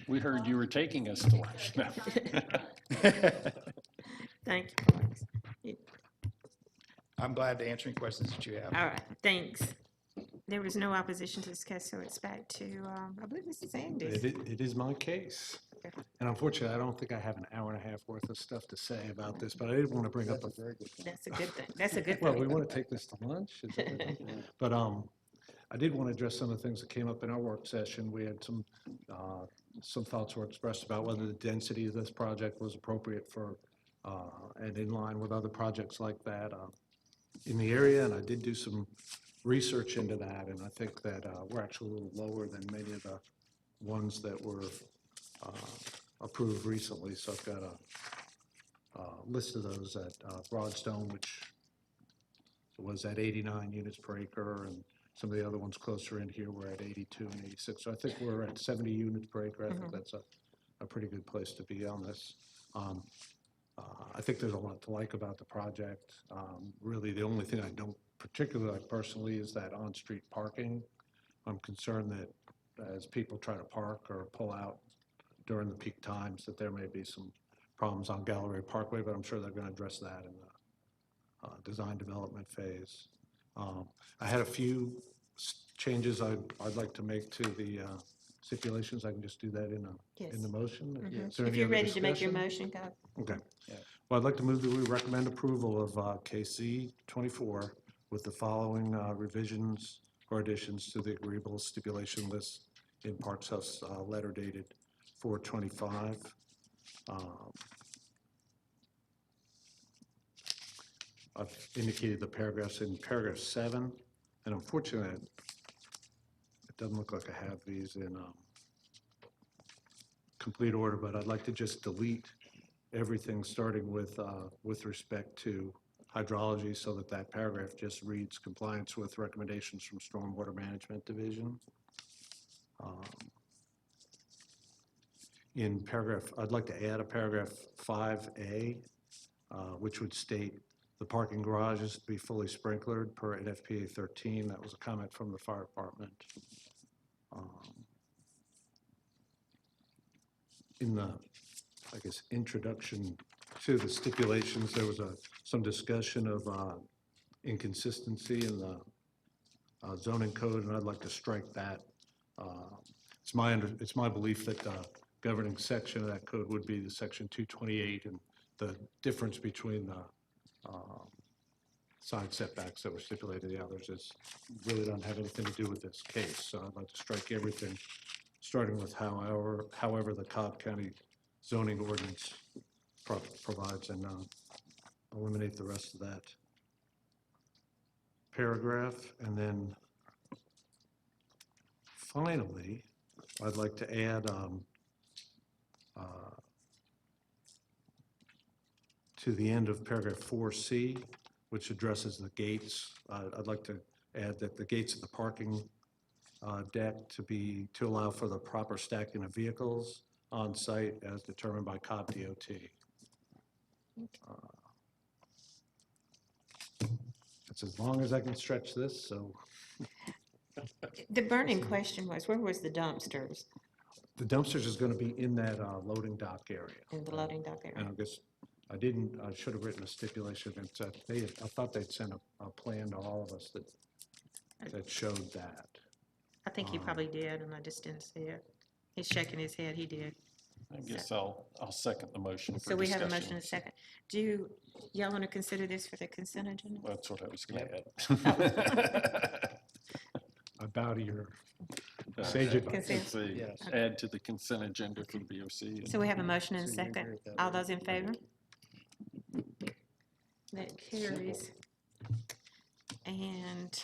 We heard you were taking us to lunch. No. Thank you. I'm glad to answer any questions that you have. All right, thanks. There was no opposition to this case, so it's back to, I believe this is Andy's. It is my case. And unfortunately, I don't think I have an hour and a half worth of stuff to say about this, but I did want to bring up a very good. That's a good thing. That's a good Well, thing. we want to take this to lunch. Is that what it is? But I did want to address some of the things that came up in our work session. We had some thoughts were expressed about whether the density of this project was appropriate for and in line with other projects like that in the area. And I did do some research into that, and I think that we're actually a little lower than many of the ones that were approved recently. So I've got a list of those at Broadstone, which was at 89 units per acre, and some of the other ones closer in here were at 82 and 86. So I think we're at 70 units per acre. I think that's a pretty good place to be on this. I think there's a lot to like about the project. Really, the only thing I don't particularly like personally is that on-street parking. I'm concerned that as people try to park or pull out during the peak times, that there may be some problems on Gallery Parkway, but I'm sure they're going to address that in the design development phase. I had a few changes I'd like to make to the stipulations. I can just do that in the motion. Is there If any you're other ready to make your discussion? motion, go. Okay. Well, I'd like to move that we recommend approval of KC 24 with the following revisions or additions to the agreeable stipulation list in Parks House letter dated 4/25. I've indicated the paragraphs in paragraph 7, and unfortunately, it doesn't look like I have these in complete order, but I'd like to just delete everything starting with respect to hydrology, so that paragraph just reads compliance with recommendations from Stormwater Management Division. In paragraph, I'd like to add a paragraph 5A, which would state the parking garages to be fully sprinklered per NFPA 13. That was a comment from the fire department. In the, I guess, introduction to the stipulations, there was some discussion of inconsistency in the zoning code, and I'd like to strike that. It's my belief that the governing section of that code would be the section 228, and the difference between the side setbacks that were stipulated in the others is really don't have anything to do with this case. So I'd like to strike everything, starting with however the Cobb County zoning ordinance provides, and eliminate the rest of that paragraph. And then finally, I'd like to add to the end of paragraph 4C, which addresses the gates. I'd like to add that the gates of the parking deck to allow for the proper stacking of vehicles on site as determined by Cobb DOT. That's as long as I can stretch this, so. The burning question was, where was the dumpsters The dumpsters is going to be in that loading dock area. in the loading dock area? And I guess I should have written a stipulation that I thought they'd sent a plan to all of us that showed that. I think he probably did, and I just didn't see it. He's shaking his head, he did. I guess I'll second the motion for So we have a discussion. motion and a second. Do y'all want to consider this for the consent agenda? That's what I was going to add. I bow to your sage advice. Consent. Yes. Add to the consent agenda for the BOC. So we have a motion and a second. All those in favor? That carries. And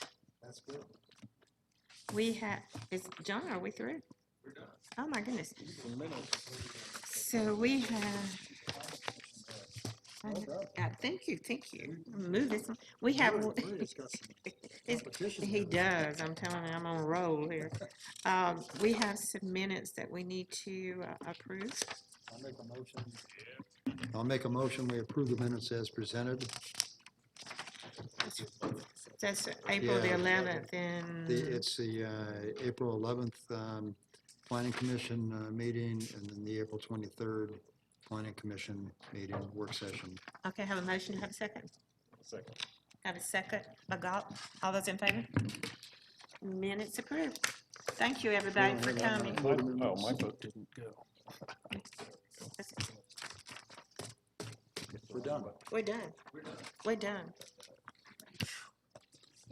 we have, John, are we through? We're done. Oh, my goodness. So we have, thank you. Move this, we have, he does, I'm telling you, I'm on a roll here. We have some minutes that we need to approve. I'll make a motion, we approve the minutes as presented. That's April the Yeah. 11th and. It's the April 11th Planning Commission meeting, and then the April 23rd Planning Commission meeting, work session. Okay, have a motion, have a second. Second. Have a second, by Galt. All those in favor? Minutes approved. Thank you, everybody, for coming. My vote didn't go. We're done. We're done. We're done.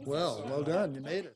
Well done, you made it.